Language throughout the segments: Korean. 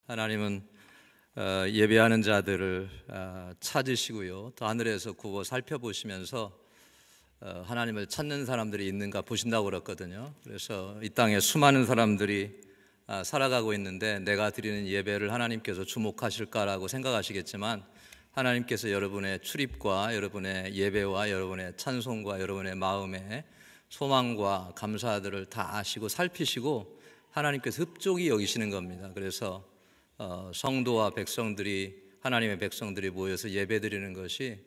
하나님은 예배하는 자들을 찾으시고요, 또 하늘에서 굽어 살펴보시면서 하나님을 찾는 사람들이 있는가 보신다고 그랬거든요. 그래서 이 땅에 수많은 사람들이 살아가고 있는데 내가 드리는 예배를 하나님께서 주목하실까라고 생각하시겠지만, 하나님께서 여러분의 출입과 여러분의 예배와 여러분의 찬송과 여러분의 마음의 소망과 감사들을 다 아시고 살피시고 하나님께서 흡족히 여기시는 겁니다. 그래서 성도와 백성들이, 하나님의 백성들이 모여서 예배드리는 것이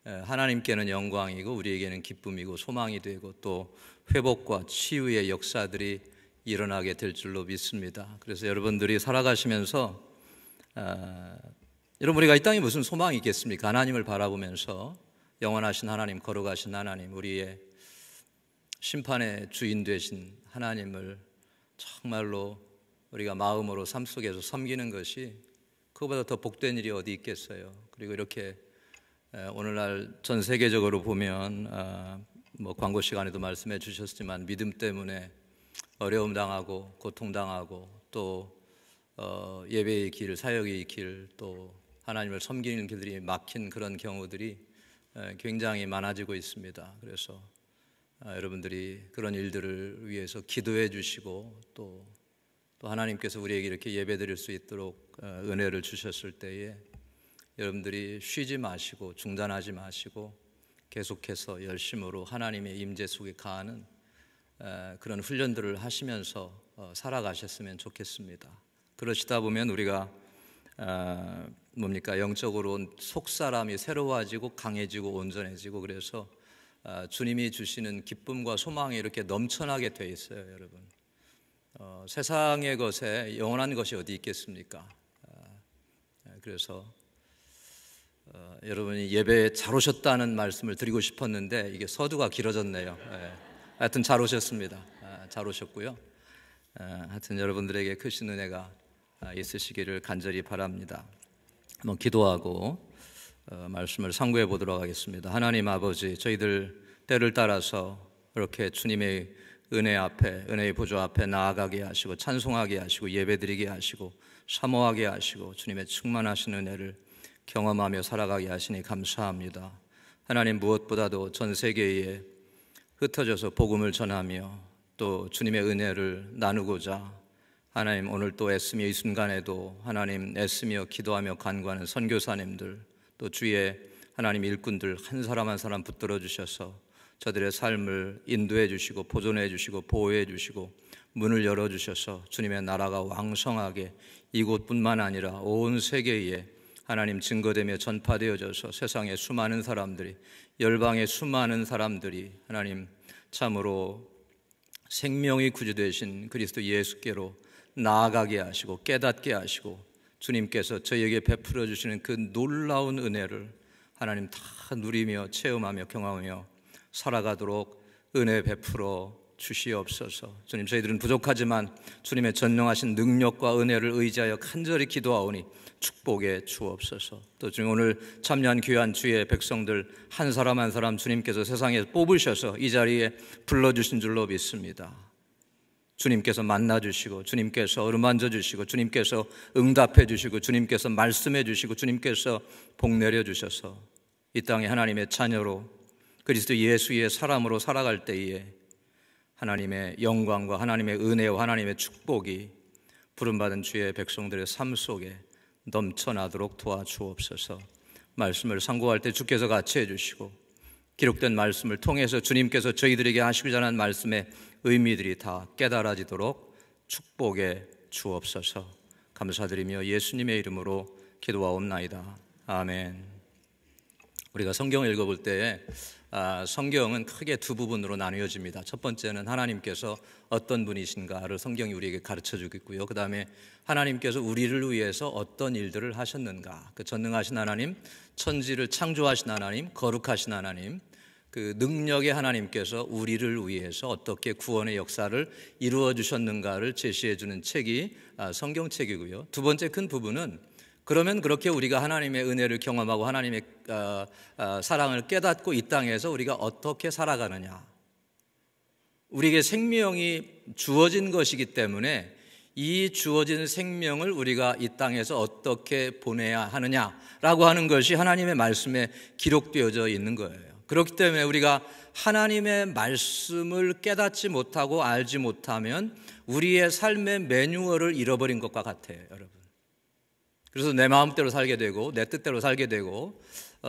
하나님께는 영광이고 우리에게는 기쁨이고 소망이 되고 또 회복과 치유의 역사들이 일어나게 될 줄로 믿습니다. 그래서 여러분들이 살아가시면서 여러분, 우리가 이 땅에 무슨 소망이 있겠습니까? 하나님을 바라보면서 영원하신 하나님, 거룩하신 하나님, 우리의 심판의 주인 되신 하나님을 정말로 우리가 마음으로 삶 속에서 섬기는 것이, 그거보다 더 복된 일이 어디 있겠어요. 그리고 이렇게 오늘날 전 세계적으로 보면 광고 시간에도 말씀해 주셨지만 믿음 때문에 어려움 당하고 고통 당하고 또 예배의 길, 사역의 길, 또 하나님을 섬기는 길들이 막힌 그런 경우들이 굉장히 많아지고 있습니다. 그래서 여러분들이 그런 일들을 위해서 기도해 주시고 또 하나님께서 우리에게 이렇게 예배드릴 수 있도록 은혜를 주셨을 때에 여러분들이 쉬지 마시고 중단하지 마시고 계속해서 열심으로 하나님의 임재 속에 가는 그런 훈련들을 하시면서 살아가셨으면 좋겠습니다. 그러시다 보면 우리가 영적으로 속사람이 새로워지고 강해지고 온전해지고, 그래서 주님이 주시는 기쁨과 소망이 이렇게 넘쳐나게 돼 있어요. 여러분, 세상의 것에 영원한 것이 어디 있겠습니까? 그래서 여러분이 예배에 잘 오셨다는 말씀을 드리고 싶었는데 이게 서두가 길어졌네요. 하여튼 잘 오셨습니다. 잘 오셨고요. 하여튼 여러분들에게 크신 은혜가 있으시기를 간절히 바랍니다. 한번 기도하고 말씀을 상고해 보도록 하겠습니다. 하나님 아버지, 저희들 때를 따라서 이렇게 주님의 은혜 앞에, 은혜의 보좌 앞에 나아가게 하시고 찬송하게 하시고 예배드리게 하시고 사모하게 하시고 주님의 충만하신 은혜를 경험하며 살아가게 하시니 감사합니다. 하나님, 무엇보다도 전 세계에 흩어져서 복음을 전하며 또 주님의 은혜를 나누고자 하나님, 오늘 또 애쓰며 이 순간에도 하나님 애쓰며 기도하며 간구하는 선교사님들, 또 주의 하나님 일꾼들 한 사람 한 사람 붙들어 주셔서 저들의 삶을 인도해 주시고 보존해 주시고 보호해 주시고 문을 열어 주셔서 주님의 나라가 왕성하게 이곳뿐만 아니라 온 세계에 하나님 증거되며 전파되어져서 세상의 수많은 사람들이, 열방의 수많은 사람들이 하나님 참으로 생명이 구주되신 그리스도 예수께로 나아가게 하시고 깨닫게 하시고 주님께서 저희에게 베풀어 주시는 그 놀라운 은혜를 하나님 다 누리며 체험하며 경험하며 살아가도록 은혜 베풀어 주시옵소서. 주님, 저희들은 부족하지만 주님의 전능하신 능력과 은혜를 의지하여 간절히 기도하오니 축복해 주옵소서. 또 주님, 오늘 참여한 귀한 주의 백성들 한 사람 한 사람 주님께서 세상에 뽑으셔서 이 자리에 불러주신 줄로 믿습니다. 주님께서 만나주시고 주님께서 어루만져 주시고 주님께서 응답해 주시고 주님께서 말씀해 주시고 주님께서 복 내려 주셔서 이 땅에 하나님의 자녀로 그리스도 예수의 사람으로 살아갈 때에 하나님의 영광과 하나님의 은혜와 하나님의 축복이 부름받은 주의 백성들의 삶 속에 넘쳐나도록 도와주옵소서. 말씀을 상고할 때 주께서 같이 해주시고 기록된 말씀을 통해서 주님께서 저희들에게 하시고자 하는 말씀의 의미들이 다 깨달아지도록 축복해 주옵소서. 감사드리며 예수님의 이름으로 기도하옵나이다. 아멘. 우리가 성경을 읽어볼 때에 성경은 크게 두 부분으로 나뉘어집니다. 첫 번째는 하나님께서 어떤 분이신가를 성경이 우리에게 가르쳐주고 있고요, 그 다음에 하나님께서 우리를 위해서 어떤 일들을 하셨는가, 그 전능하신 하나님, 천지를 창조하신 하나님, 거룩하신 하나님, 그 능력의 하나님께서 우리를 위해서 어떻게 구원의 역사를 이루어 주셨는가를 제시해 주는 책이 성경책이고요. 두 번째 큰 부분은 그러면 그렇게 우리가 하나님의 은혜를 경험하고 하나님의 사랑을 깨닫고 이 땅에서 우리가 어떻게 살아가느냐, 우리에게 생명이 주어진 것이기 때문에 이 주어진 생명을 우리가 이 땅에서 어떻게 보내야 하느냐라고 하는 것이 하나님의 말씀에 기록되어져 있는 거예요. 그렇기 때문에 우리가 하나님의 말씀을 깨닫지 못하고 알지 못하면 우리의 삶의 매뉴얼을 잃어버린 것과 같아요, 여러분. 그래서 내 마음대로 살게 되고 내 뜻대로 살게 되고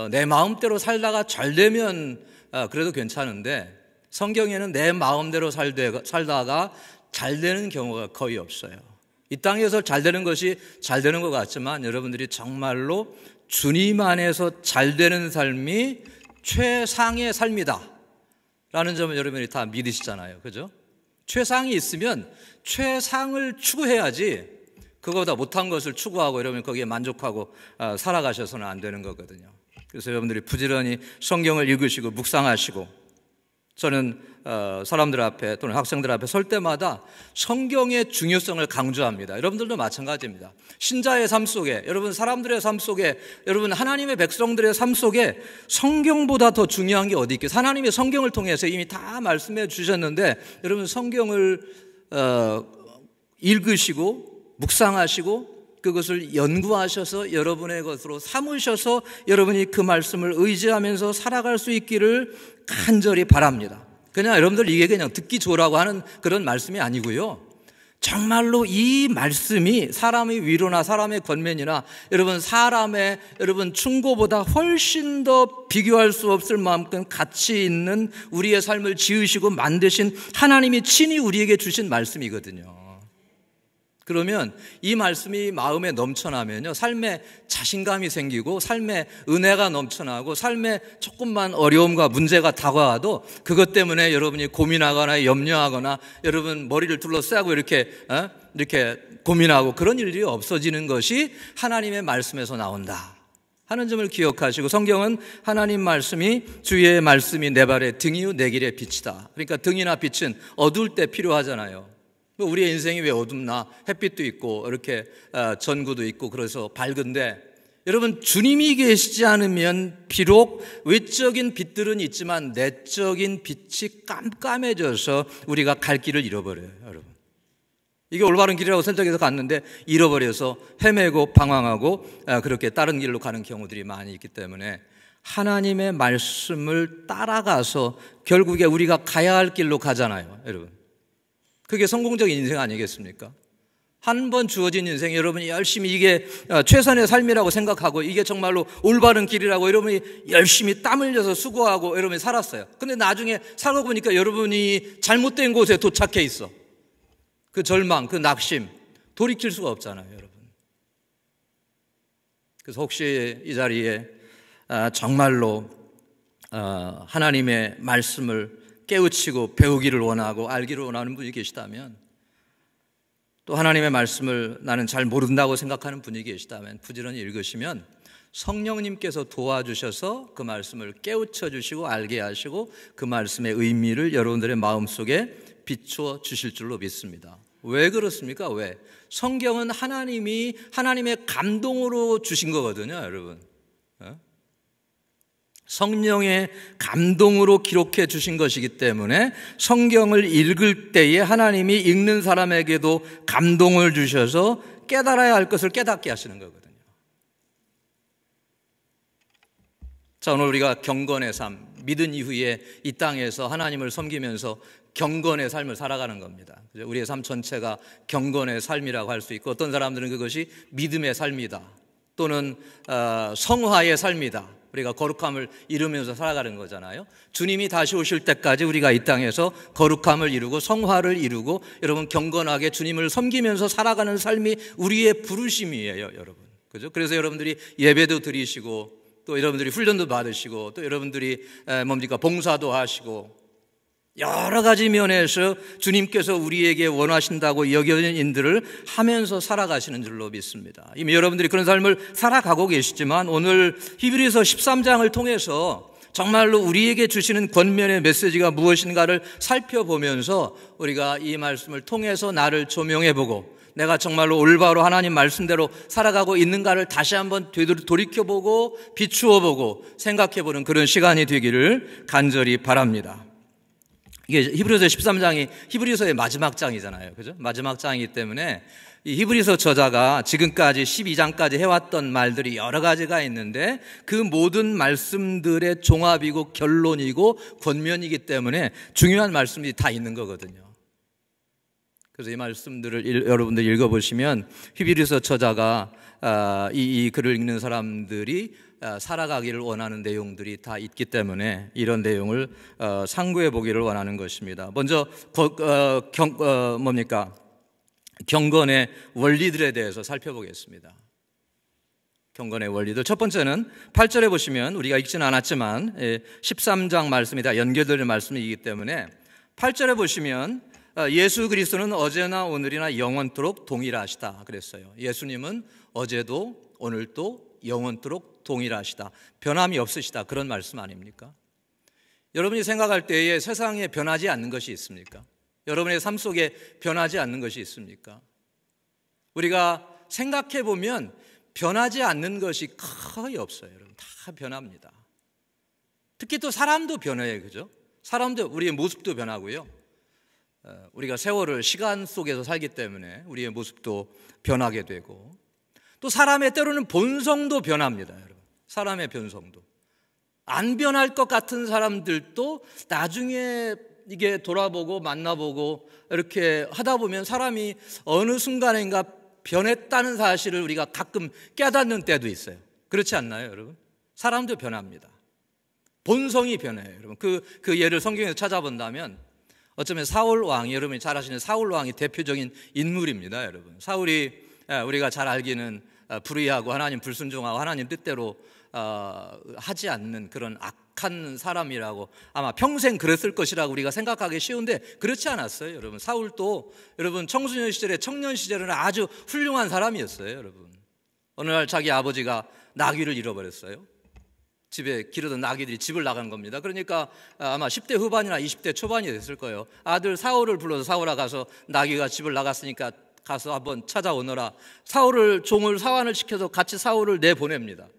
내 마음대로 살다가 잘 되면 그래도 괜찮은데 성경에는 내 마음대로 살다가 잘 되는 경우가 거의 없어요. 이 땅에서 잘 되는 것이 잘 되는 것 같지만 여러분들이 정말로 주님 안에서 잘 되는 삶이 최상의 삶이다 라는 점을 여러분이 다 믿으시잖아요. 그죠? 최상이 있으면 최상을 추구해야지 그거보다 못한 것을 추구하고 여러분 거기에 만족하고 살아가셔서는 안 되는 거거든요. 그래서 여러분들이 부지런히 성경을 읽으시고 묵상하시고, 저는 사람들 앞에 또는 학생들 앞에 설 때마다 성경의 중요성을 강조합니다. 여러분들도 마찬가지입니다. 신자의 삶 속에, 여러분 사람들의 삶 속에, 여러분 하나님의 백성들의 삶 속에 성경보다 더 중요한 게 어디 있겠어요? 하나님의 성경을 통해서 이미 다 말씀해 주셨는데 여러분 성경을 읽으시고 묵상하시고 그것을 연구하셔서 여러분의 것으로 삼으셔서 여러분이 그 말씀을 의지하면서 살아갈 수 있기를 간절히 바랍니다. 그냥 여러분들 이게 그냥 듣기 좋으라고 하는 그런 말씀이 아니고요, 정말로 이 말씀이 사람의 위로나 사람의 권면이나 여러분 충고보다 훨씬 더 비교할 수 없을 만큼 가치 있는 우리의 삶을 지으시고 만드신 하나님이 친히 우리에게 주신 말씀이거든요. 그러면 이 말씀이 마음에 넘쳐나면요, 삶에 자신감이 생기고 삶에 은혜가 넘쳐나고 삶에 조금만 어려움과 문제가 다가와도 그것 때문에 여러분이 고민하거나 염려하거나 여러분 머리를 둘러싸고 이렇게 고민하고 그런 일이 없어지는 것이 하나님의 말씀에서 나온다 하는 점을 기억하시고, 성경은 하나님 말씀이 주의 말씀이 내 발의 등이요 내 길의 빛이다. 그러니까 등이나 빛은 어두울 때 필요하잖아요. 우리의 인생이 왜 어둡나? 햇빛도 있고 이렇게 전구도 있고 그래서 밝은데, 여러분 주님이 계시지 않으면 비록 외적인 빛들은 있지만 내적인 빛이 깜깜해져서 우리가 갈 길을 잃어버려요. 여러분, 이게 올바른 길이라고 선택해서 갔는데 잃어버려서 헤매고 방황하고 그렇게 다른 길로 가는 경우들이 많이 있기 때문에 하나님의 말씀을 따라가서 결국에 우리가 가야 할 길로 가잖아요, 여러분. 그게 성공적인 인생 아니겠습니까? 한 번 주어진 인생, 여러분이 열심히 이게 최선의 삶이라고 생각하고 이게 정말로 올바른 길이라고 여러분이 열심히 땀 흘려서 수고하고 여러분이 살았어요. 근데 나중에 살고 보니까 여러분이 잘못된 곳에 도착해 있어. 그 절망, 그 낙심, 돌이킬 수가 없잖아요, 여러분. 그래서 혹시 이 자리에 정말로 하나님의 말씀을 깨우치고 배우기를 원하고 알기를 원하는 분이 계시다면, 또 하나님의 말씀을 나는 잘 모른다고 생각하는 분이 계시다면 부지런히 읽으시면 성령님께서 도와주셔서 그 말씀을 깨우쳐 주시고 알게 하시고 그 말씀의 의미를 여러분들의 마음속에 비추어 주실 줄로 믿습니다. 왜 그렇습니까? 왜? 성경은 하나님의 감동으로 주신 거거든요, 여러분. 성령의 감동으로 기록해 주신 것이기 때문에 성경을 읽을 때에 하나님이 읽는 사람에게도 감동을 주셔서 깨달아야 할 것을 깨닫게 하시는 거거든요. 자, 오늘 우리가 경건의 삶, 믿은 이후에 이 땅에서 하나님을 섬기면서 경건의 삶을 살아가는 겁니다. 우리의 삶 전체가 경건의 삶이라고 할 수 있고, 어떤 사람들은 그것이 믿음의 삶이다 또는 성화의 삶이다, 우리가 거룩함을 이루면서 살아가는 거잖아요. 주님이 다시 오실 때까지 우리가 이 땅에서 거룩함을 이루고 성화를 이루고 여러분 경건하게 주님을 섬기면서 살아가는 삶이 우리의 부르심이에요, 여러분. 그죠? 그래서 여러분들이 예배도 드리시고 또 여러분들이 훈련도 받으시고 또 여러분들이 봉사도 하시고 여러 가지 면에서 주님께서 우리에게 원하신다고 여겨진 일들을 하면서 살아가시는 줄로 믿습니다. 이미 여러분들이 그런 삶을 살아가고 계시지만 오늘 히브리서 13장을 통해서 정말로 우리에게 주시는 권면의 메시지가 무엇인가를 살펴보면서 우리가 이 말씀을 통해서 나를 조명해보고 내가 정말로 올바로 하나님 말씀대로 살아가고 있는가를 다시 한번 돌이켜보고 비추어보고 생각해보는 그런 시간이 되기를 간절히 바랍니다. 이게 히브리서 13장이 히브리서의 마지막 장이잖아요. 그죠? 마지막 장이기 때문에 이 히브리서 저자가 지금까지 12장까지 해왔던 말들이 여러 가지가 있는데 그 모든 말씀들의 종합이고 결론이고 권면이기 때문에 중요한 말씀들이 다 있는 거거든요. 그래서 이 말씀들을 여러분들 읽어보시면 히브리서 저자가 이 글을 읽는 사람들이 살아가기를 원하는 내용들이 다 있기 때문에 이런 내용을 상고해 보기를 원하는 것입니다. 먼저 경건의 원리들에 대해서 살펴보겠습니다. 경건의 원리들. 첫 번째는 8절에 보시면 우리가 읽지는 않았지만 13장 말씀이 다 연결되는 말씀이기 때문에 8절에 보시면 예수 그리스도는 어제나 오늘이나 영원토록 동일하시다 그랬어요. 예수님은 어제도 오늘도 영원토록 동일하시다. 변함이 없으시다. 그런 말씀 아닙니까? 여러분이 생각할 때에 세상에 변하지 않는 것이 있습니까? 여러분의 삶 속에 변하지 않는 것이 있습니까? 우리가 생각해 보면 변하지 않는 것이 거의 없어요. 여러분 다 변합니다. 특히 또 사람도 변해요. 그죠? 사람도 우리의 모습도 변하고요. 우리가 세월을 시간 속에서 살기 때문에 우리의 모습도 변하게 되고 또 사람의 때로는 본성도 변합니다. 여러분 사람의 본성도 안 변할 것 같은 사람들도 나중에 이게 돌아보고 만나보고 이렇게 하다 보면 사람이 어느 순간인가 변했다는 사실을 우리가 가끔 깨닫는 때도 있어요. 그렇지 않나요, 여러분? 사람도 변합니다. 본성이 변해요, 여러분. 그 예를 성경에서 찾아본다면 어쩌면 사울 왕이, 여러분이 잘 아시는 사울 왕이 대표적인 인물입니다, 여러분. 사울이 우리가 잘 알기는 불의하고 하나님 불순종하고 하나님 뜻대로 하지 않는 그런 악한 사람이라고 아마 평생 그랬을 것이라고 우리가 생각하기 쉬운데 그렇지 않았어요. 여러분 사울도 여러분 청소년 시절에 청년 시절에는 아주 훌륭한 사람이었어요. 여러분 어느 날 자기 아버지가 나귀를 잃어버렸어요. 집에 기르던 나귀들이 집을 나간 겁니다. 그러니까 아마 10대 후반이나 20대 초반이 됐을 거예요. 아들 사울을 불러서 사울아 가서 나귀가 집을 나갔으니까 가서 한번 찾아오너라. 사울을 종을 사환을 시켜서 같이 사울을 내보냅니다.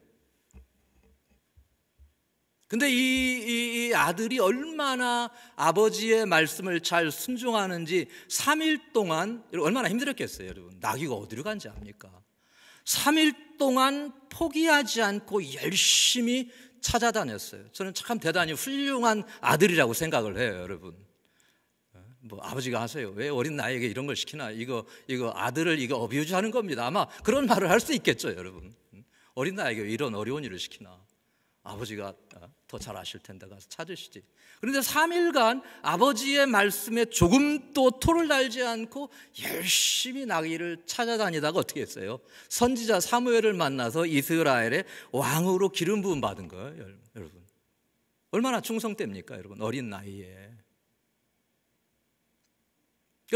근데 이 아들이 얼마나 아버지의 말씀을 잘 순종하는지 3일 동안 얼마나 힘들었겠어요, 여러분. 나귀가 어디로 간지 압니까? 3일 동안 포기하지 않고 열심히 찾아다녔어요. 저는 참 대단히 훌륭한 아들이라고 생각을 해요, 여러분. 뭐 아버지가 하세요. 왜 어린 나이에게 이런 걸 시키나? 이거 아들을 이거 어뷰즈하는 겁니다. 아마 그런 말을 할 수 있겠죠, 여러분. 어린 나이에게 이런 어려운 일을 시키나? 아버지가 더 잘 아실 텐데 가서 찾으시지. 그런데 3일간 아버지의 말씀에 조금도 토를 달지 않고 열심히 나귀를 찾아다니다가 어떻게 했어요? 선지자 사무엘을 만나서 이스라엘의 왕으로 기름 부음 받은 거예요, 여러분. 얼마나 충성됩니까, 여러분? 어린 나이에.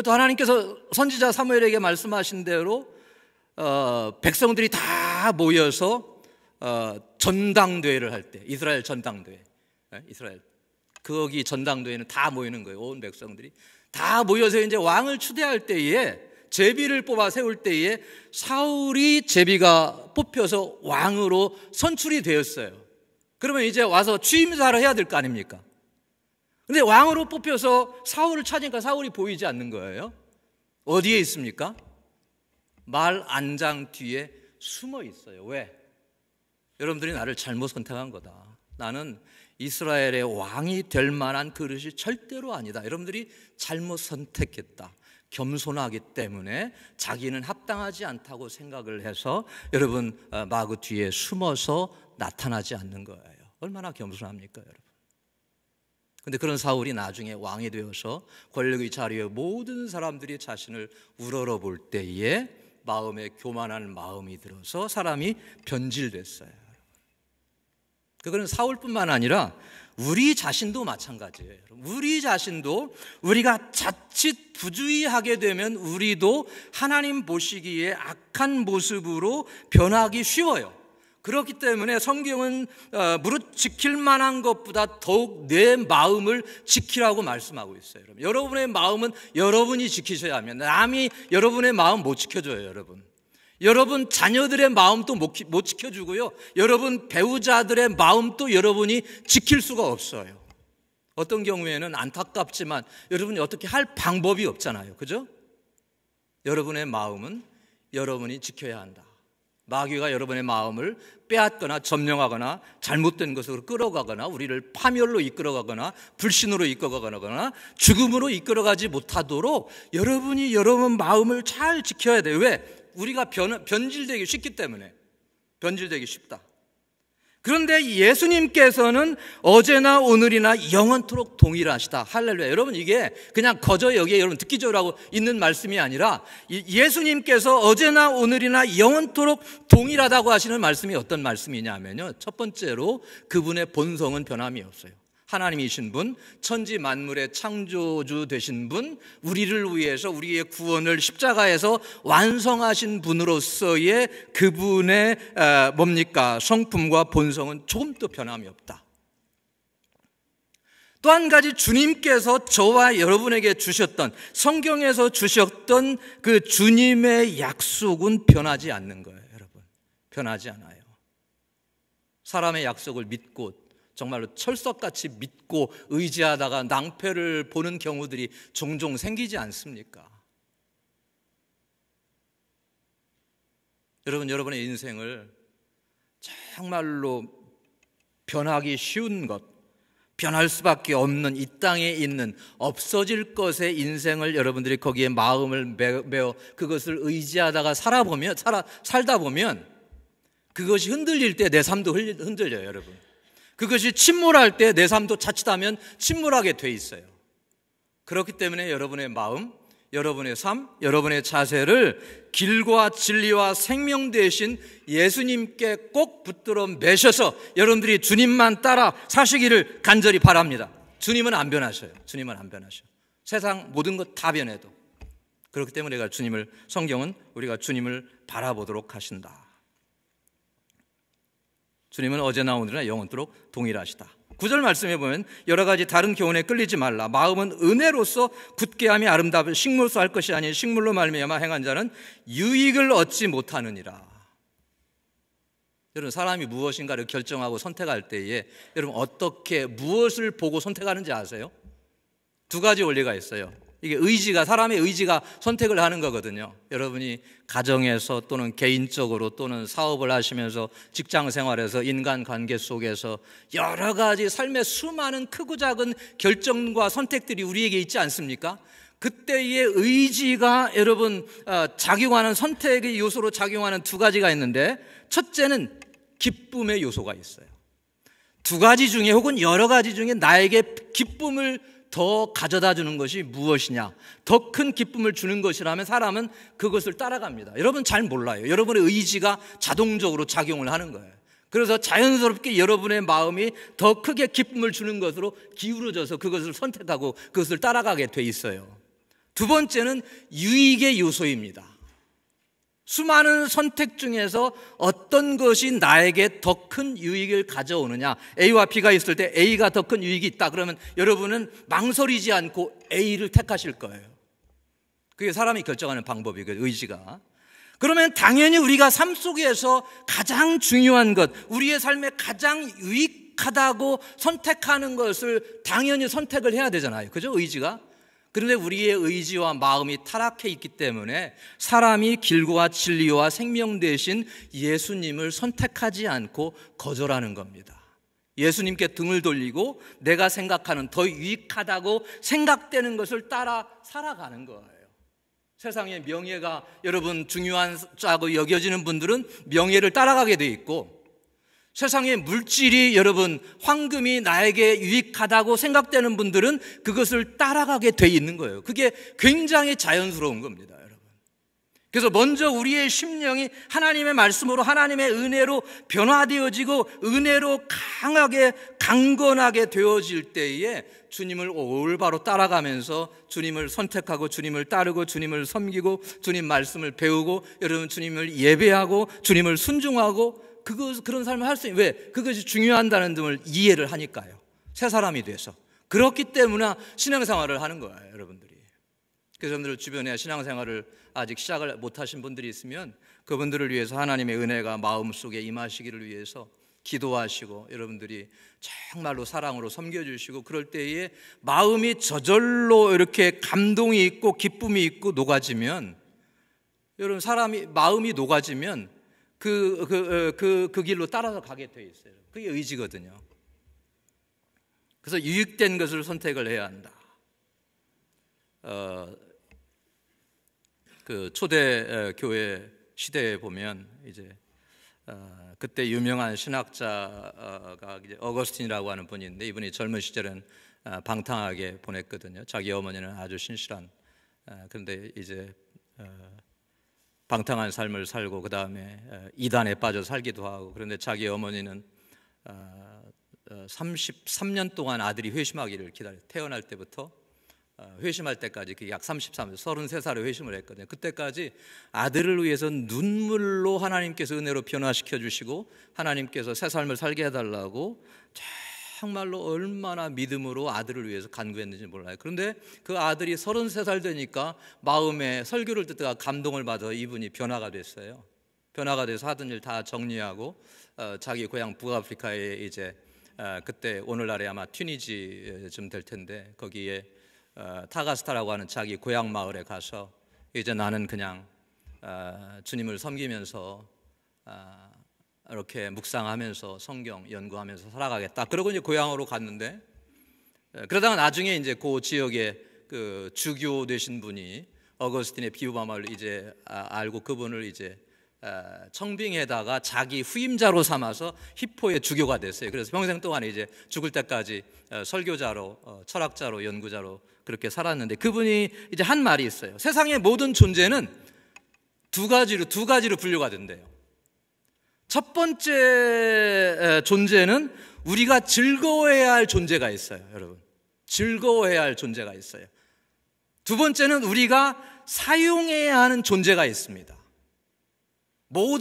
또 하나님께서 선지자 사무엘에게 말씀하신 대로 백성들이 다 모여서 전당대회를 할 때, 이스라엘 전당대회, 이스라엘 거기 전당대회는 다 모이는 거예요. 온 백성들이 다 모여서 이제 왕을 추대할 때에 제비를 뽑아 세울 때에 사울이 제비가 뽑혀서 왕으로 선출이 되었어요. 그러면 이제 와서 취임사를 해야 될 거 아닙니까? 근데 왕으로 뽑혀서 사울을 찾으니까 사울이 보이지 않는 거예요. 어디에 있습니까? 말 안장 뒤에 숨어 있어요. 왜? 여러분들이 나를 잘못 선택한 거다. 나는 이스라엘의 왕이 될 만한 그릇이 절대로 아니다. 여러분들이 잘못 선택했다. 겸손하기 때문에 자기는 합당하지 않다고 생각을 해서 여러분 마그 뒤에 숨어서 나타나지 않는 거예요. 얼마나 겸손합니까, 여러분? 근데 그런 사울이 나중에 왕이 되어서 권력의 자리에 모든 사람들이 자신을 우러러볼 때에 마음에 교만한 마음이 들어서 사람이 변질됐어요. 그거는 사울뿐만 아니라 우리 자신도 마찬가지예요. 우리 자신도 우리가 자칫 부주의하게 되면 우리도 하나님 보시기에 악한 모습으로 변하기 쉬워요. 그렇기 때문에 성경은 무릇 지킬 만한 것보다 더욱 내 마음을 지키라고 말씀하고 있어요. 여러분의 마음은 여러분이 지키셔야 합니다. 남이 여러분의 마음 못 지켜줘요, 여러분. 여러분 자녀들의 마음도 못 지켜주고요. 여러분 배우자들의 마음도 여러분이 지킬 수가 없어요. 어떤 경우에는 안타깝지만 여러분이 어떻게 할 방법이 없잖아요. 그죠? 여러분의 마음은 여러분이 지켜야 한다. 마귀가 여러분의 마음을 빼앗거나 점령하거나 잘못된 것으로 끌어가거나 우리를 파멸로 이끌어가거나 불신으로 이끌어가거나 죽음으로 이끌어가지 못하도록 여러분이 여러분 마음을 잘 지켜야 돼요. 왜? 우리가 변질되기 쉽기 때문에. 변질되기 쉽다. 그런데 예수님께서는 어제나 오늘이나 영원토록 동일하시다. 할렐루야. 여러분, 이게 그냥 거저 여기에 여러분 듣기적으로 하고 있는 말씀이 아니라 예수님께서 어제나 오늘이나 영원토록 동일하다고 하시는 말씀이 어떤 말씀이냐 하면요, 첫 번째로 그분의 본성은 변함이 없어요. 하나님이신 분, 천지 만물의 창조주 되신 분, 우리를 위해서 우리의 구원을 십자가에서 완성하신 분으로서의 그분의 성품과 본성은 조금도 변함이 없다. 또 한 가지, 주님께서 저와 여러분에게 주셨던, 성경에서 주셨던 그 주님의 약속은 변하지 않는 거예요. 여러분, 변하지 않아요. 사람의 약속을 믿고 정말로 철석같이 믿고 의지하다가 낭패를 보는 경우들이 종종 생기지 않습니까? 여러분, 여러분의 인생을 정말로 변하기 쉬운 것, 변할 수밖에 없는 이 땅에 있는 없어질 것의 인생을 여러분들이 거기에 마음을 메어 그것을 의지하다가 살다 보면 그것이 흔들릴 때 내 삶도 흔들려요. 여러분, 그것이 침몰할 때 내 삶도 자칫하면 침몰하게 돼 있어요. 그렇기 때문에 여러분의 마음, 여러분의 삶, 여러분의 자세를 길과 진리와 생명 되신 예수님께 꼭 붙들어 매셔서 여러분들이 주님만 따라 사시기를 간절히 바랍니다. 주님은 안 변하셔요. 주님은 안 변하셔. 세상 모든 것 다 변해도. 그렇기 때문에 성경은 우리가 주님을 바라보도록 하신다. 주님은 어제나 오늘이나 영원토록 동일하시다. 9절 말씀에 보면 여러 가지 다른 교훈에 끌리지 말라. 마음은 은혜로서 굳게 함이 아름다운 식물로서 할 것이 아닌 식물로 말미암아 행한 자는 유익을 얻지 못하느니라. 여러분, 사람이 무엇인가를 결정하고 선택할 때에 여러분 어떻게 무엇을 보고 선택하는지 아세요? 두 가지 원리가 있어요. 이게 사람의 의지가 선택을 하는 거거든요. 여러분이 가정에서 또는 개인적으로 또는 사업을 하시면서 직장 생활에서 인간관계 속에서 여러 가지 삶의 수많은 크고 작은 결정과 선택들이 우리에게 있지 않습니까? 그때의 의지가 여러분 작용하는, 선택의 요소로 작용하는 두 가지가 있는데, 첫째는 기쁨의 요소가 있어요. 두 가지 중에 혹은 여러 가지 중에 나에게 기쁨을 더 가져다 주는 것이 무엇이냐, 더 큰 기쁨을 주는 것이라면 사람은 그것을 따라갑니다. 여러분 잘 몰라요. 여러분의 의지가 자동적으로 작용을 하는 거예요. 그래서 자연스럽게 여러분의 마음이 더 크게 기쁨을 주는 것으로 기울어져서 그것을 선택하고 그것을 따라가게 돼 있어요. 두 번째는 유익의 요소입니다. 수많은 선택 중에서 어떤 것이 나에게 더 큰 유익을 가져오느냐, A와 B가 있을 때 A가 더 큰 유익이 있다 그러면 여러분은 망설이지 않고 A를 택하실 거예요. 그게 사람이 결정하는 방법이거든요, 의지가. 그러면 당연히 우리가 삶 속에서 가장 중요한 것, 우리의 삶에 가장 유익하다고 선택하는 것을 당연히 선택을 해야 되잖아요. 그죠? 의지가. 그런데 우리의 의지와 마음이 타락해 있기 때문에 사람이 길과 진리와 생명 되신 예수님을 선택하지 않고 거절하는 겁니다. 예수님께 등을 돌리고 내가 생각하는 더 유익하다고 생각되는 것을 따라 살아가는 거예요. 세상에 명예가 여러분 중요하다고 여겨지는 분들은 명예를 따라가게 돼 있고, 세상에 물질이 여러분 황금이 나에게 유익하다고 생각되는 분들은 그것을 따라가게 돼 있는 거예요. 그게 굉장히 자연스러운 겁니다, 여러분. 그래서 먼저 우리의 심령이 하나님의 말씀으로, 하나님의 은혜로 변화되어지고 은혜로 강하게 강건하게 되어질 때에 주님을 올바로 따라가면서 주님을 선택하고 주님을 따르고 주님을 섬기고 주님 말씀을 배우고 여러분 주님을 예배하고 주님을 순종하고 그런 삶을 할 수 있는, 왜? 그것이 중요하다는 점을 이해를 하니까요. 새 사람이 돼서. 그렇기 때문에 신앙생활을 하는 거예요, 여러분들이. 그래서 여러분들 주변에 신앙생활을 아직 시작을 못하신 분들이 있으면 그분들을 위해서 하나님의 은혜가 마음속에 임하시기를 위해서 기도하시고 여러분들이 정말로 사랑으로 섬겨주시고 그럴 때에 마음이 저절로 이렇게 감동이 있고 기쁨이 있고 녹아지면, 여러분 사람이 마음이 녹아지면 그 길로 따라서 가게 돼 있어요. 그게 의지거든요. 그래서 유익된 것을 선택을 해야 한다. 그 초대 교회 시대에 보면 이제 그때 유명한 신학자가 이제 어거스틴이라고 하는 분이 있는데, 이분이 젊은 시절은 방탕하게 보냈거든요. 자기 어머니는 아주 신실한, 그런데 이제 방탕한 삶을 살고 그 다음에 이단에 빠져 살기도 하고, 그런데 자기 어머니는 33년 동안 아들이 회심하기를 기다려, 태어날 때부터 회심할 때까지, 그게 약 33세 회심을 했거든요. 그때까지 아들을 위해서 눈물로 하나님께서 은혜로 변화시켜 주시고 하나님께서 새 삶을 살게 해달라고 정말로 얼마나 믿음으로 아들을 위해서 간구했는지 몰라요. 그런데 그 아들이 33살 되니까 마음에 설교를 듣다가 감동을 받아 이분이 변화가 됐어요. 변화가 돼서 하던 일 다 정리하고 자기 고향 북아프리카에 이제 그때 오늘날에 아마 튀니지쯤 될 텐데 거기에 타가스타라고 하는 자기 고향 마을에 가서 이제 나는 그냥 주님을 섬기면서 이렇게 묵상하면서 성경 연구하면서 살아가겠다. 그러고 이제 고향으로 갔는데, 그러다가 나중에 이제 그 지역에 그 주교 되신 분이 어거스틴의 비유마을 이제 알고 그분을 이제 청빙에다가 자기 후임자로 삼아서 히포의 주교가 됐어요. 그래서 평생 동안 이제 죽을 때까지 설교자로, 철학자로, 연구자로 그렇게 살았는데, 그분이 이제 한 말이 있어요. 세상의 모든 존재는 두 가지로 분류가 된대요. 첫 번째 존재는 우리가 즐거워해야 할 존재가 있어요. 여러분, 즐거워해야 할 존재가 있어요. 두 번째는 우리가 사용해야 하는 존재가 있습니다.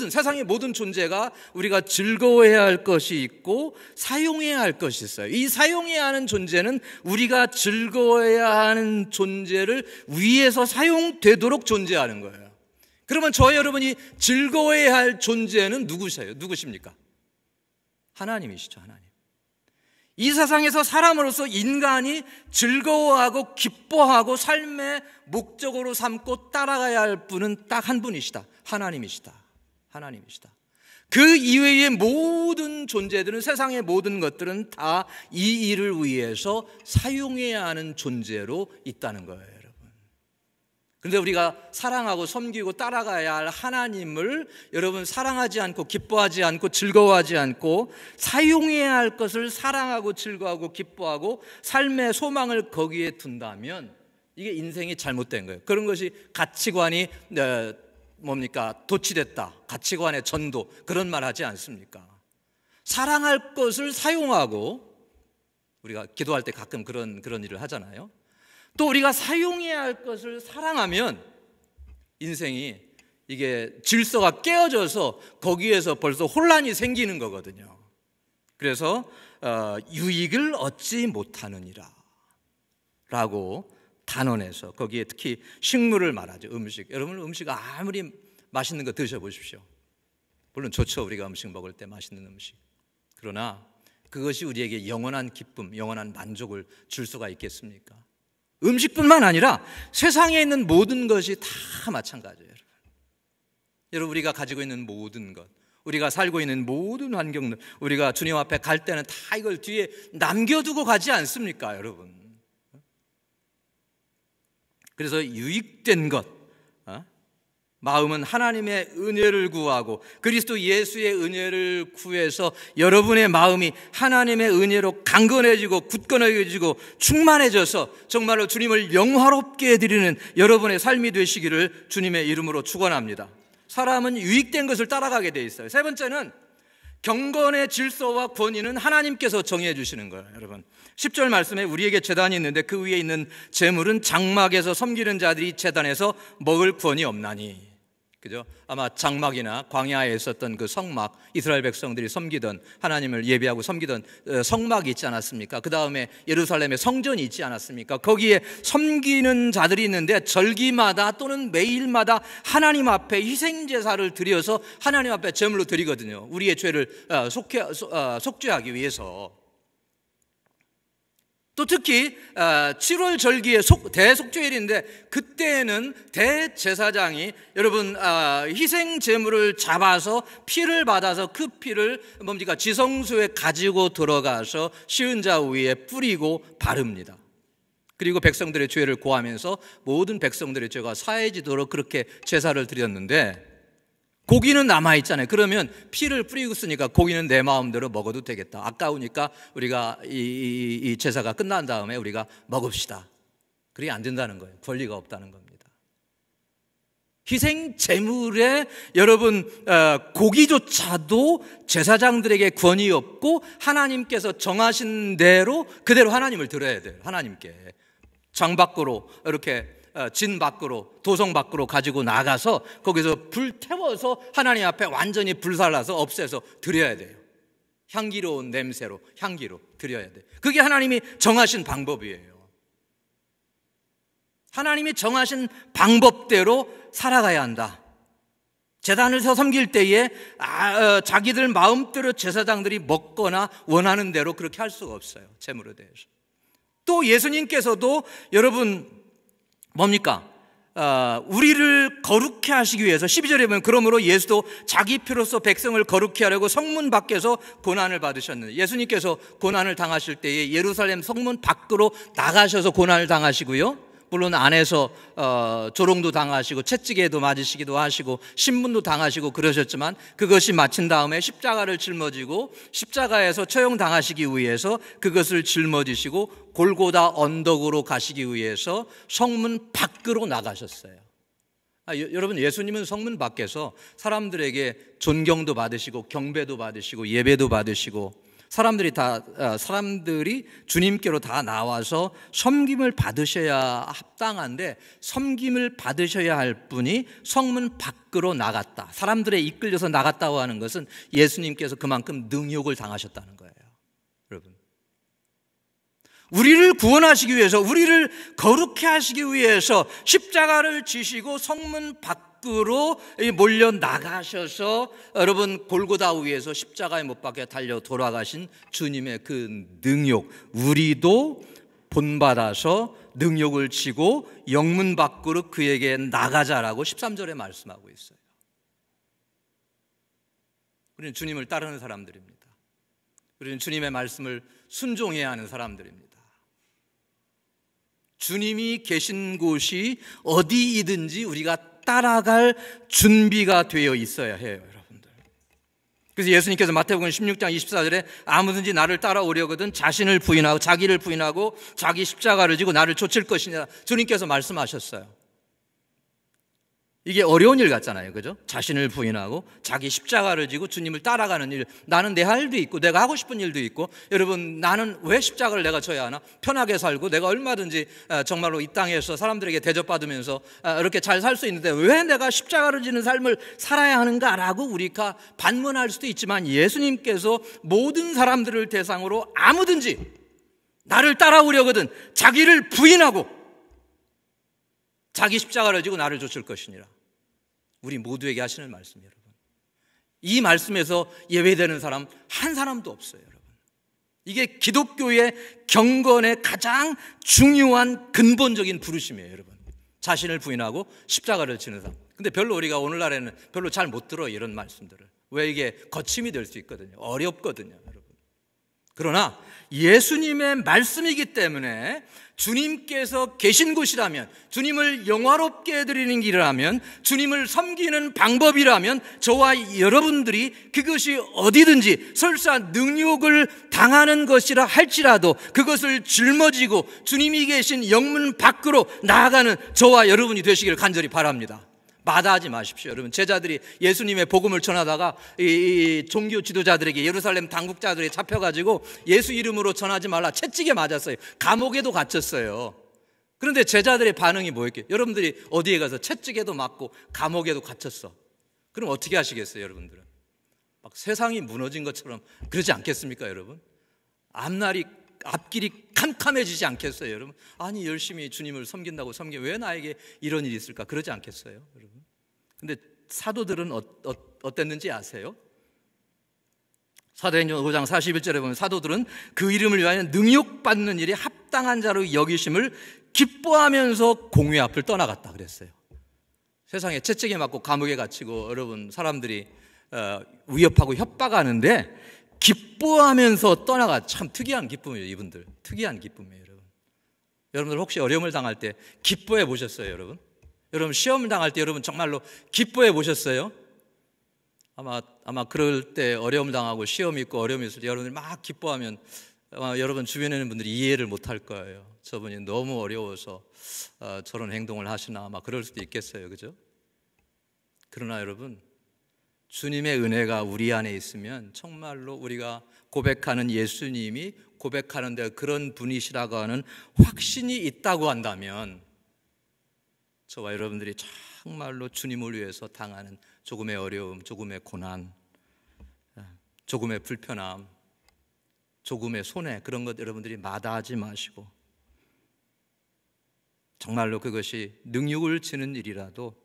세상의 모든 존재가 우리가 즐거워해야 할 것이 있고 사용해야 할 것이 있어요. 이 사용해야 하는 존재는 우리가 즐거워해야 하는 존재를 위해서 사용되도록 존재하는 거예요. 그러면 저와 여러분이 즐거워해야 할 존재는 누구십니까? 하나님이시죠. 하나님. 이 세상에서 사람으로서 인간이 즐거워하고 기뻐하고 삶의 목적으로 삼고 따라가야 할 분은 딱 한 분이시다. 하나님이시다. 그 이외의 모든 존재들은, 세상의 모든 것들은 다 이 일을 위해서 사용해야 하는 존재로 있다는 거예요, 여러분. 그런데 우리가 사랑하고 섬기고 따라가야 할 하나님을 여러분 사랑하지 않고 기뻐하지 않고 즐거워하지 않고 사용해야 할 것을 사랑하고 즐거워하고 기뻐하고 삶의 소망을 거기에 둔다면 이게 인생이 잘못된 거예요. 그런 것이 가치관이 도취됐다, 가치관의 전도, 그런 말 하지 않습니까? 사랑할 것을 사용하고, 우리가 기도할 때 가끔 그런 일을 하잖아요. 또 우리가 사용해야 할 것을 사랑하면 인생이 이게 질서가 깨어져서 거기에서 벌써 혼란이 생기는 거거든요. 그래서 유익을 얻지 못하느니라 라고 단언해서 거기에 특히 식물을 말하죠. 음식. 여러분 음식 아무리 맛있는 거 드셔보십시오. 물론 좋죠. 우리가 음식 먹을 때 맛있는 음식. 그러나 그것이 우리에게 영원한 기쁨, 영원한 만족을 줄 수가 있겠습니까? 음식뿐만 아니라 세상에 있는 모든 것이 다 마찬가지예요. 여러분 우리가 가지고 있는 모든 것, 우리가 살고 있는 모든 환경들, 우리가 주님 앞에 갈 때는 다 이걸 뒤에 남겨두고 가지 않습니까, 여러분? 그래서 유익된 것, 마음은 하나님의 은혜를 구하고 그리스도 예수의 은혜를 구해서 여러분의 마음이 하나님의 은혜로 강건해지고 굳건해지고 충만해져서 정말로 주님을 영화롭게 해드리는 여러분의 삶이 되시기를 주님의 이름으로 축원합니다. 사람은 유익된 것을 따라가게 돼 있어요. 세 번째는 경건의 질서와 권위는 하나님께서 정해 주시는 거예요. 여러분 10절 말씀에 우리에게 제단이 있는데 그 위에 있는 제물은 장막에서 섬기는 자들이 제단에서 먹을 권이 없나니. 그죠? 아마 장막이나 광야에 있었던 그 성막, 이스라엘 백성들이 섬기던, 하나님을 예배하고 섬기던 성막이 있지 않았습니까? 그 다음에 예루살렘에 성전이 있지 않았습니까? 거기에 섬기는 자들이 있는데 절기마다 또는 매일마다 하나님 앞에 희생제사를 드려서 하나님 앞에 제물로 드리거든요. 우리의 죄를 속죄하기 위해서. 또 특히 7월 절기의 대속죄일인데, 그때는 대제사장이 여러분 희생 제물을 잡아서 피를 받아서 그 피를 지성소에 가지고 들어가서 시은 자 위에 뿌리고 바릅니다. 그리고 백성들의 죄를 고하면서 모든 백성들의 죄가 사해지도록 그렇게 제사를 드렸는데, 고기는 남아있잖아요. 그러면 피를 뿌리고 있으니까 고기는 내 마음대로 먹어도 되겠다. 아까우니까 우리가 이 제사가 끝난 다음에 우리가 먹읍시다. 그게 안 된다는 거예요. 권리가 없다는 겁니다. 희생 제물에 여러분 고기조차도 제사장들에게 권위 없고, 하나님께서 정하신 대로 그대로 하나님을 드려야 돼요. 하나님께 장 밖으로, 이렇게 진 밖으로, 도성 밖으로 가지고 나가서 거기서 불 태워서 하나님 앞에 완전히 불살라서 없애서 드려야 돼요. 향기로운 냄새로, 향기로 드려야 돼요. 그게 하나님이 정하신 방법이에요. 하나님이 정하신 방법대로 살아가야 한다. 제단을 섬길 때에 자기들 마음대로 제사장들이 먹거나 원하는 대로 그렇게 할 수가 없어요. 제물에 대해서. 또 예수님께서도 여러분 우리를 거룩해 하시기 위해서 12절에 보면, 그러므로 예수도 자기 피로써 백성을 거룩해 하려고 성문 밖에서 고난을 받으셨는데, 예수님께서 고난을 당하실 때에 예루살렘 성문 밖으로 나가셔서 고난을 당하시고요, 물론 안에서 조롱도 당하시고 채찍에도 맞으시기도 하시고 신문도 당하시고 그러셨지만, 그것이 마친 다음에 십자가를 짊어지고 십자가에서 처형당하시기 위해서 그것을 짊어지시고 골고다 언덕으로 가시기 위해서 성문 밖으로 나가셨어요. 여러분, 예수님은 성문 밖에서 사람들에게 존경도 받으시고 경배도 받으시고 예배도 받으시고, 사람들이 주님께로 다 나와서 섬김을 받으셔야 합당한데, 섬김을 받으셔야 할 분이 성문 밖으로 나갔다, 사람들에 이끌려서 나갔다고 하는 것은 예수님께서 그만큼 능욕을 당하셨다는 거예요. 여러분, 우리를 구원하시기 위해서, 우리를 거룩해 하시기 위해서 십자가를 지시고 성문 밖으로 몰려 나가셔서 여러분 골고다 위에서 십자가에 못 박혀 달려 돌아가신 주님의 그 능욕, 우리도 본받아서 능욕을 지고 영문 밖으로 그에게 나가자라고 13절에 말씀하고 있어요. 우리는 주님을 따르는 사람들입니다. 우리는 주님의 말씀을 순종해야 하는 사람들입니다. 주님이 계신 곳이 어디이든지 우리가 따라갈 준비가 되어 있어야 해요, 여러분들. 그래서 예수님께서 마태복음 16장 24절에 아무든지 나를 따라오려거든 자신을 부인하고, 자기를 부인하고 자기 십자가를 지고 나를 좇을 것이냐, 주님께서 말씀하셨어요. 이게 어려운 일 같잖아요, 그죠? 자신을 부인하고 자기 십자가를 지고 주님을 따라가는 일. 나는 내 할 일도 있고 내가 하고 싶은 일도 있고, 여러분, 나는 왜 십자가를 내가 져야 하나? 편하게 살고 내가 얼마든지 정말로 이 땅에서 사람들에게 대접받으면서 이렇게 잘 살 수 있는데 왜 내가 십자가를 지는 삶을 살아야 하는가라고 우리가 반문할 수도 있지만, 예수님께서 모든 사람들을 대상으로 아무든지 나를 따라오려거든 자기를 부인하고 자기 십자가를 지고 나를 좇을 것이니라. 우리 모두에게 하시는 말씀이에요, 여러분. 이 말씀에서 예외되는 사람 한 사람도 없어요, 여러분. 이게 기독교의 경건의 가장 중요한 근본적인 부르심이에요, 여러분. 자신을 부인하고 십자가를 지는 사람. 근데 별로 우리가 오늘날에는 별로 잘 못 들어요, 이런 말씀들을. 왜? 이게 거침이 될 수 있거든요. 어렵거든요, 여러분. 그러나 예수님의 말씀이기 때문에, 주님께서 계신 곳이라면, 주님을 영화롭게 해드리는 길이라면, 주님을 섬기는 방법이라면, 저와 여러분들이 그것이 어디든지 설사 능욕을 당하는 것이라 할지라도 그것을 짊어지고 주님이 계신 영문 밖으로 나아가는 저와 여러분이 되시기를 간절히 바랍니다. 마다하지 마십시오, 여러분. 제자들이 예수님의 복음을 전하다가 이 종교 지도자들에게, 예루살렘 당국자들이 잡혀가지고 예수 이름으로 전하지 말라 채찍에 맞았어요. 감옥에도 갇혔어요. 그런데 제자들의 반응이 뭐였겠어요? 여러분들이 어디에 가서 채찍에도 맞고 감옥에도 갇혔어. 그럼 어떻게 하시겠어요, 여러분들은? 막 세상이 무너진 것처럼 그러지 않겠습니까, 여러분? 앞길이 캄캄해지지 않겠어요, 여러분? 아니, 열심히 주님을 섬긴다고 왜 나에게 이런 일이 있을까? 그러지 않겠어요, 여러분? 근데 사도들은 어땠는지 아세요? 사도행전 5장 41절에 보면 사도들은 그 이름을 위하여 능욕받는 일에 합당한 자로 여기심을 기뻐하면서 공회 앞을 떠나갔다 그랬어요. 세상에 채찍에 맞고 감옥에 갇히고 여러분 사람들이 위협하고 협박하는데 기뻐하면서 떠나가. 참 특이한 기쁨이에요. 이분들 특이한 기쁨이에요. 여러분들 혹시 어려움을 당할 때 기뻐해 보셨어요? 여러분 시험을 당할 때 여러분 정말로 기뻐해 보셨어요? 아마 그럴 때 어려움을 당하고 시험이 있고 어려움이 있을 때 여러분들이 막 기뻐하면 아마 여러분 주변에 있는 분들이 이해를 못할 거예요. 저분이 너무 어려워서 저런 행동을 하시나 아마 그럴 수도 있겠어요. 그죠? 그러나 여러분 주님의 은혜가 우리 안에 있으면 정말로 우리가 고백하는 예수님이 고백하는데 그런 분이시라고 하는 확신이 있다고 한다면 저와 여러분들이 정말로 주님을 위해서 당하는 조금의 어려움, 조금의 고난, 조금의 불편함, 조금의 손해 그런 것 여러분들이 마다하지 마시고 정말로 그것이 능욕을 지는 일이라도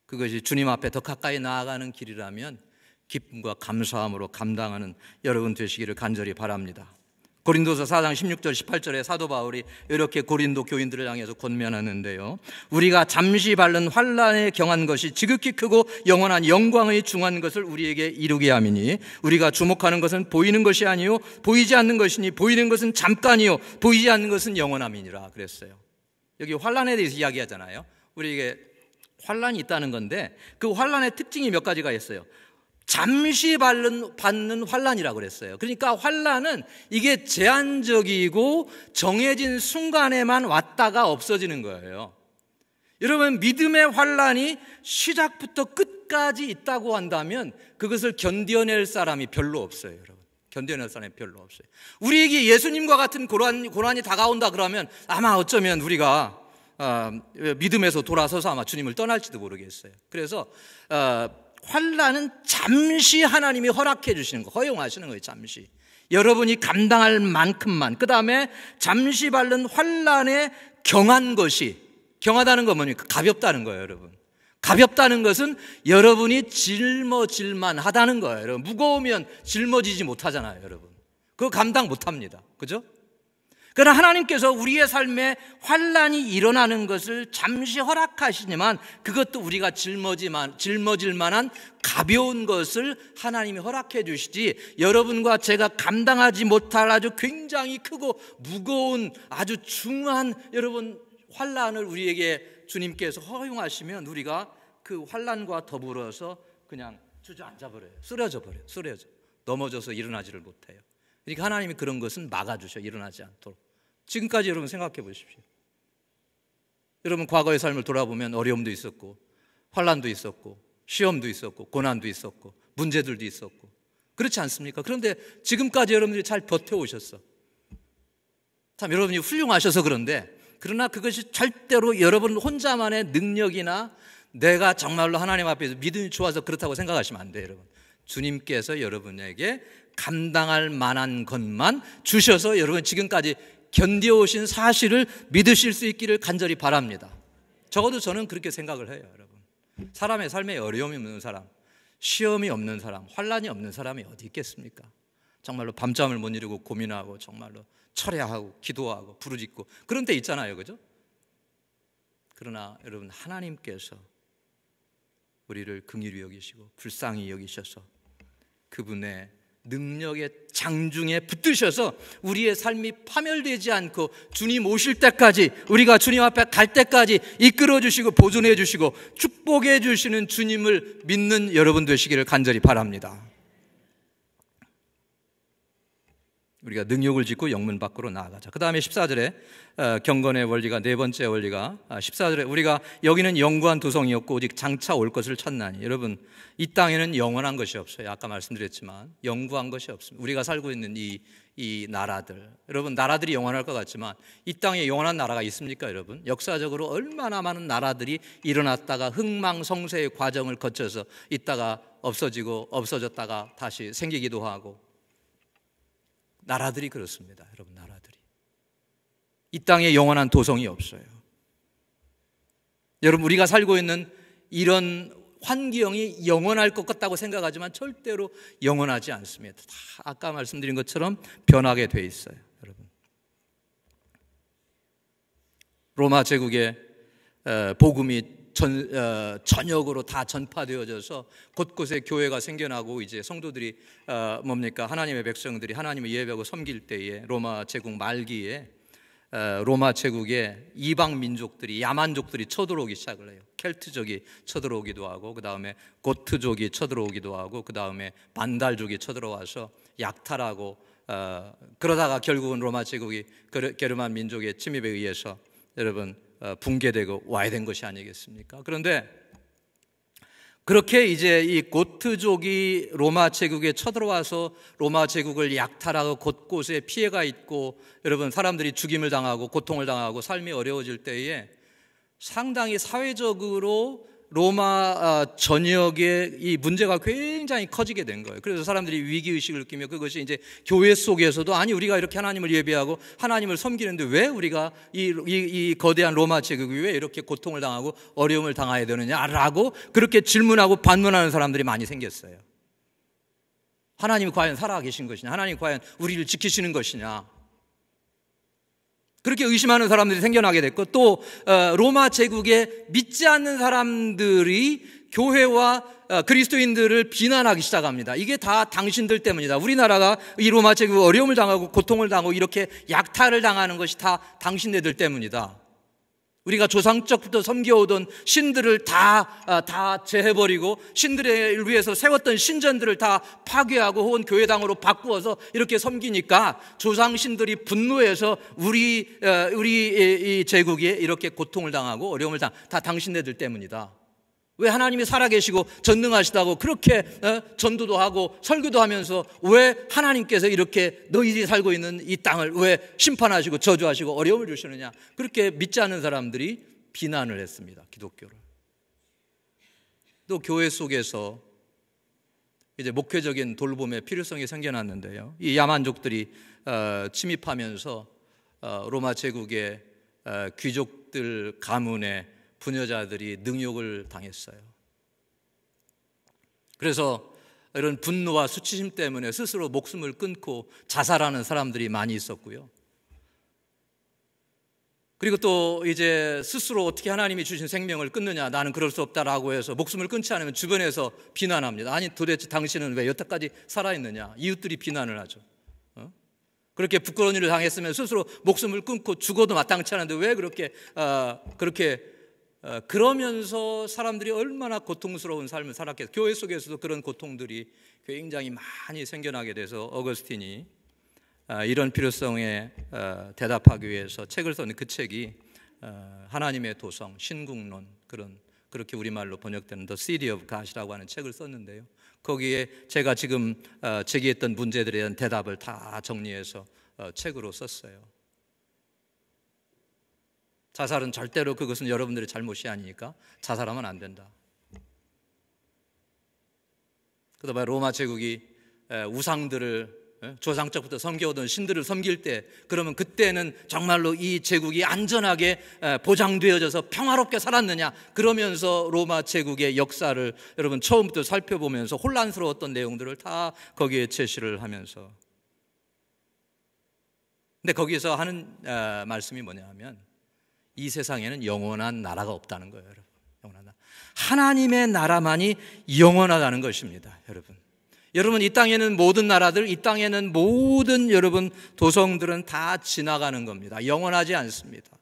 그것이 주님 앞에 더 가까이 나아가는 길이라면 기쁨과 감사함으로 감당하는 여러분 되시기를 간절히 바랍니다. 고린도서 4장 16절 18절에 사도 바울이 이렇게 고린도 교인들을 향해서 권면하는데요, 우리가 잠시 받는 환난에 경한 것이 지극히 크고 영원한 영광의 중한 것을 우리에게 이루게 함이니 우리가 주목하는 것은 보이는 것이 아니요 보이지 않는 것이니 보이는 것은 잠깐이요 보이지 않는 것은 영원함이니라 그랬어요. 여기 환난에 대해서 이야기하잖아요. 우리에게 환난이 있다는 건데 그 환난의 특징이 몇 가지가 있어요. 잠시 받는 환난이라고 그랬어요. 그러니까 환난은 이게 제한적이고 정해진 순간에만 왔다가 없어지는 거예요. 여러분 믿음의 환난이 시작부터 끝까지 있다고 한다면 그것을 견뎌낼 사람이 별로 없어요. 여러분 견뎌낼 사람이 별로 없어요. 우리에게 예수님과 같은 고난이 다가온다 그러면 아마 어쩌면 우리가 믿음에서 돌아서서 아마 주님을 떠날지도 모르겠어요. 그래서 환난은 잠시 하나님이 허락해 주시는 거, 허용하시는 거예요. 잠시 여러분이 감당할 만큼만. 그 다음에 잠시 받는 환난에 경한 것이, 경하다는 건 뭡니까? 가볍다는 거예요. 여러분 가볍다는 것은 여러분이 짊어질만 하다는 거예요. 여러분 무거우면 짊어지지 못하잖아요. 여러분 그거 감당 못합니다. 그죠? 그러나 하나님께서 우리의 삶에 환난이 일어나는 것을 잠시 허락하시지만 그것도 우리가 짊어질 만한 가벼운 것을 하나님이 허락해 주시지 여러분과 제가 감당하지 못할 아주 굉장히 크고 무거운 아주 중한 여러분 환난을 우리에게 주님께서 허용하시면 우리가 그 환난과 더불어서 그냥 주저앉아 버려요. 쓰러져 버려요. 넘어져서 일어나지를 못해요. 그러니까 하나님이 그런 것은 막아주셔. 일어나지 않도록. 지금까지 여러분 생각해 보십시오. 여러분 과거의 삶을 돌아보면 어려움도 있었고 환난도 있었고 시험도 있었고 고난도 있었고 문제들도 있었고 그렇지 않습니까? 그런데 지금까지 여러분들이 잘 버텨오셨어. 참 여러분이 훌륭하셔서 그런데 그러나 그것이 절대로 여러분 혼자만의 능력이나 내가 정말로 하나님 앞에서 믿음이 좋아서 그렇다고 생각하시면 안 돼요. 여러분 주님께서 여러분에게 감당할 만한 것만 주셔서 여러분 지금까지 견뎌오신 사실을 믿으실 수 있기를 간절히 바랍니다. 적어도 저는 그렇게 생각을 해요. 여러분 사람의 삶에 어려움이 없는 사람, 시험이 없는 사람, 환난이 없는 사람이 어디 있겠습니까? 정말로 밤잠을 못 이루고 고민하고 정말로 철야하고 기도하고 부르짖고 그런 때 있잖아요. 그죠? 그러나 여러분 하나님께서 우리를 긍휼히 여기시고 불쌍히 여기셔서 그분의 능력의 장중에 붙드셔서 우리의 삶이 파멸되지 않고 주님 오실 때까지 우리가 주님 앞에 갈 때까지 이끌어 주시고 보존해 주시고 축복해 주시는 주님을 믿는 여러분 되시기를 간절히 바랍니다. 우리가 능욕을 짓고 영문 밖으로 나아가자. 그 다음에 14절에 경건의 원리가, 네 번째 원리가 14절에 우리가 여기는 영구한 도성이 없고 오직 장차 올 것을 찾나니. 여러분, 이 땅에는 영원한 것이 없어요. 아까 말씀드렸지만 영구한 것이 없습니다. 우리가 살고 있는 이 나라들, 여러분, 나라들이 영원할 것 같지만 이 땅에 영원한 나라가 있습니까? 여러분, 역사적으로 얼마나 많은 나라들이 일어났다가 흥망성쇠의 과정을 거쳐서 있다가 없어지고 없어졌다가 다시 생기기도 하고, 나라들이 그렇습니다. 여러분, 나라들이 이 땅에 영원한 도성이 없어요. 여러분, 우리가 살고 있는 이런 환경이 영원할 것 같다고 생각하지만 절대로 영원하지 않습니다. 다 아까 말씀드린 것처럼 변하게 돼 있어요. 여러분, 로마 제국의 복음이 전역으로 다 전파되어져서 곳곳에 교회가 생겨나고 이제 성도들이 하나님의 백성들이 하나님을 예배하고 섬길 때에 로마 제국 말기에 로마 제국에 이방 민족들이, 야만족들이 쳐들어오기 시작을 해요. 켈트족이 쳐들어오기도 하고, 그 다음에 고트족이 쳐들어오기도 하고, 그 다음에 반달족이 쳐들어와서 약탈하고, 그러다가 결국은 로마 제국이 게르만 민족의 침입에 의해서 여러분 붕괴되고 와야 된 것이 아니겠습니까? 그런데 그렇게 이제 이 고트족이 로마 제국에 쳐들어와서 로마 제국을 약탈하고 곳곳에 피해가 있고, 여러분, 사람들이 죽임을 당하고 고통을 당하고 삶이 어려워질 때에 상당히 사회적으로 로마 전역에 이 문제가 굉장히 커지게 된 거예요. 그래서 사람들이 위기의식을 느끼며 그것이 이제 교회 속에서도, 아니, 우리가 이렇게 하나님을 예배하고 하나님을 섬기는데 왜 우리가 이 거대한 로마 제국이 왜 이렇게 고통을 당하고 어려움을 당해야 되느냐라고 그렇게 질문하고 반문하는 사람들이 많이 생겼어요. 하나님이 과연 살아계신 것이냐, 하나님이 과연 우리를 지키시는 것이냐, 그렇게 의심하는 사람들이 생겨나게 됐고, 또 로마 제국에 믿지 않는 사람들이 교회와 그리스도인들을 비난하기 시작합니다. 이게 다 당신들 때문이다. 우리나라가 이 로마 제국 어려움을 당하고 고통을 당하고 이렇게 약탈을 당하는 것이 다 당신네들 때문이다. 우리가 조상적부터 섬겨오던 신들을 다 제해버리고 신들을 위해서 세웠던 신전들을 다 파괴하고 혹은 교회당으로 바꾸어서 이렇게 섬기니까 조상 신들이 분노해서 우리 이 제국이 이렇게 고통을 당하고 어려움을 다 당신네들 때문이다. 왜 하나님이 살아계시고 전능하시다고 그렇게 전도도 하고 설교도 하면서 왜 하나님께서 이렇게 너희들이 살고 있는 이 땅을 왜 심판하시고 저주하시고 어려움을 주시느냐, 그렇게 믿지 않는 사람들이 비난을 했습니다. 기독교를. 또 교회 속에서 이제 목회적인 돌봄의 필요성이 생겨났는데요, 이 야만족들이 침입하면서 로마 제국의 귀족들 가문에 부녀자들이 능욕을 당했어요. 그래서 이런 분노와 수치심 때문에 스스로 목숨을 끊고 자살하는 사람들이 많이 있었고요. 그리고 또 이제 스스로 어떻게 하나님이 주신 생명을 끊느냐, 나는 그럴 수 없다라고 해서 목숨을 끊지 않으면 주변에서 비난합니다. 아니, 도대체 당신은 왜 여태까지 살아있느냐, 이웃들이 비난을 하죠. 그렇게 부끄러운 일을 당했으면 스스로 목숨을 끊고 죽어도 마땅치 않은데 왜 그렇게 그러면서 사람들이 얼마나 고통스러운 삶을 살았겠어요. 교회 속에서도 그런 고통들이 굉장히 많이 생겨나게 돼서 어거스틴이 이런 필요성에 대답하기 위해서 책을 썼는 그 책이 하나님의 도성, 신국론, 그렇게 우리말로 번역되는 The City of God이라고 하는 책을 썼는데요, 거기에 제가 지금 제기했던 문제들에 대한 대답을 다 정리해서 책으로 썼어요. 자살은 절대로 그것은 여러분들의 잘못이 아니니까 자살하면 안 된다. 그다음에 로마 제국이 우상들을 조상적부터 섬겨오던 신들을 섬길 때, 그러면 그때는 정말로 이 제국이 안전하게 보장되어져서 평화롭게 살았느냐, 그러면서 로마 제국의 역사를 여러분 처음부터 살펴보면서 혼란스러웠던 내용들을 다 거기에 제시를 하면서, 근데 거기에서 하는 말씀이 뭐냐 하면 이 세상에는 영원한 나라가 없다는 거예요. 여러분, 영원한 나라. 하나님의 나라만이 영원하다는 것입니다. 여러분, 이 땅에는 모든 나라들, 이 땅에는 모든 여러분 도성들은 다 지나가는 겁니다. 영원하지 않습니다.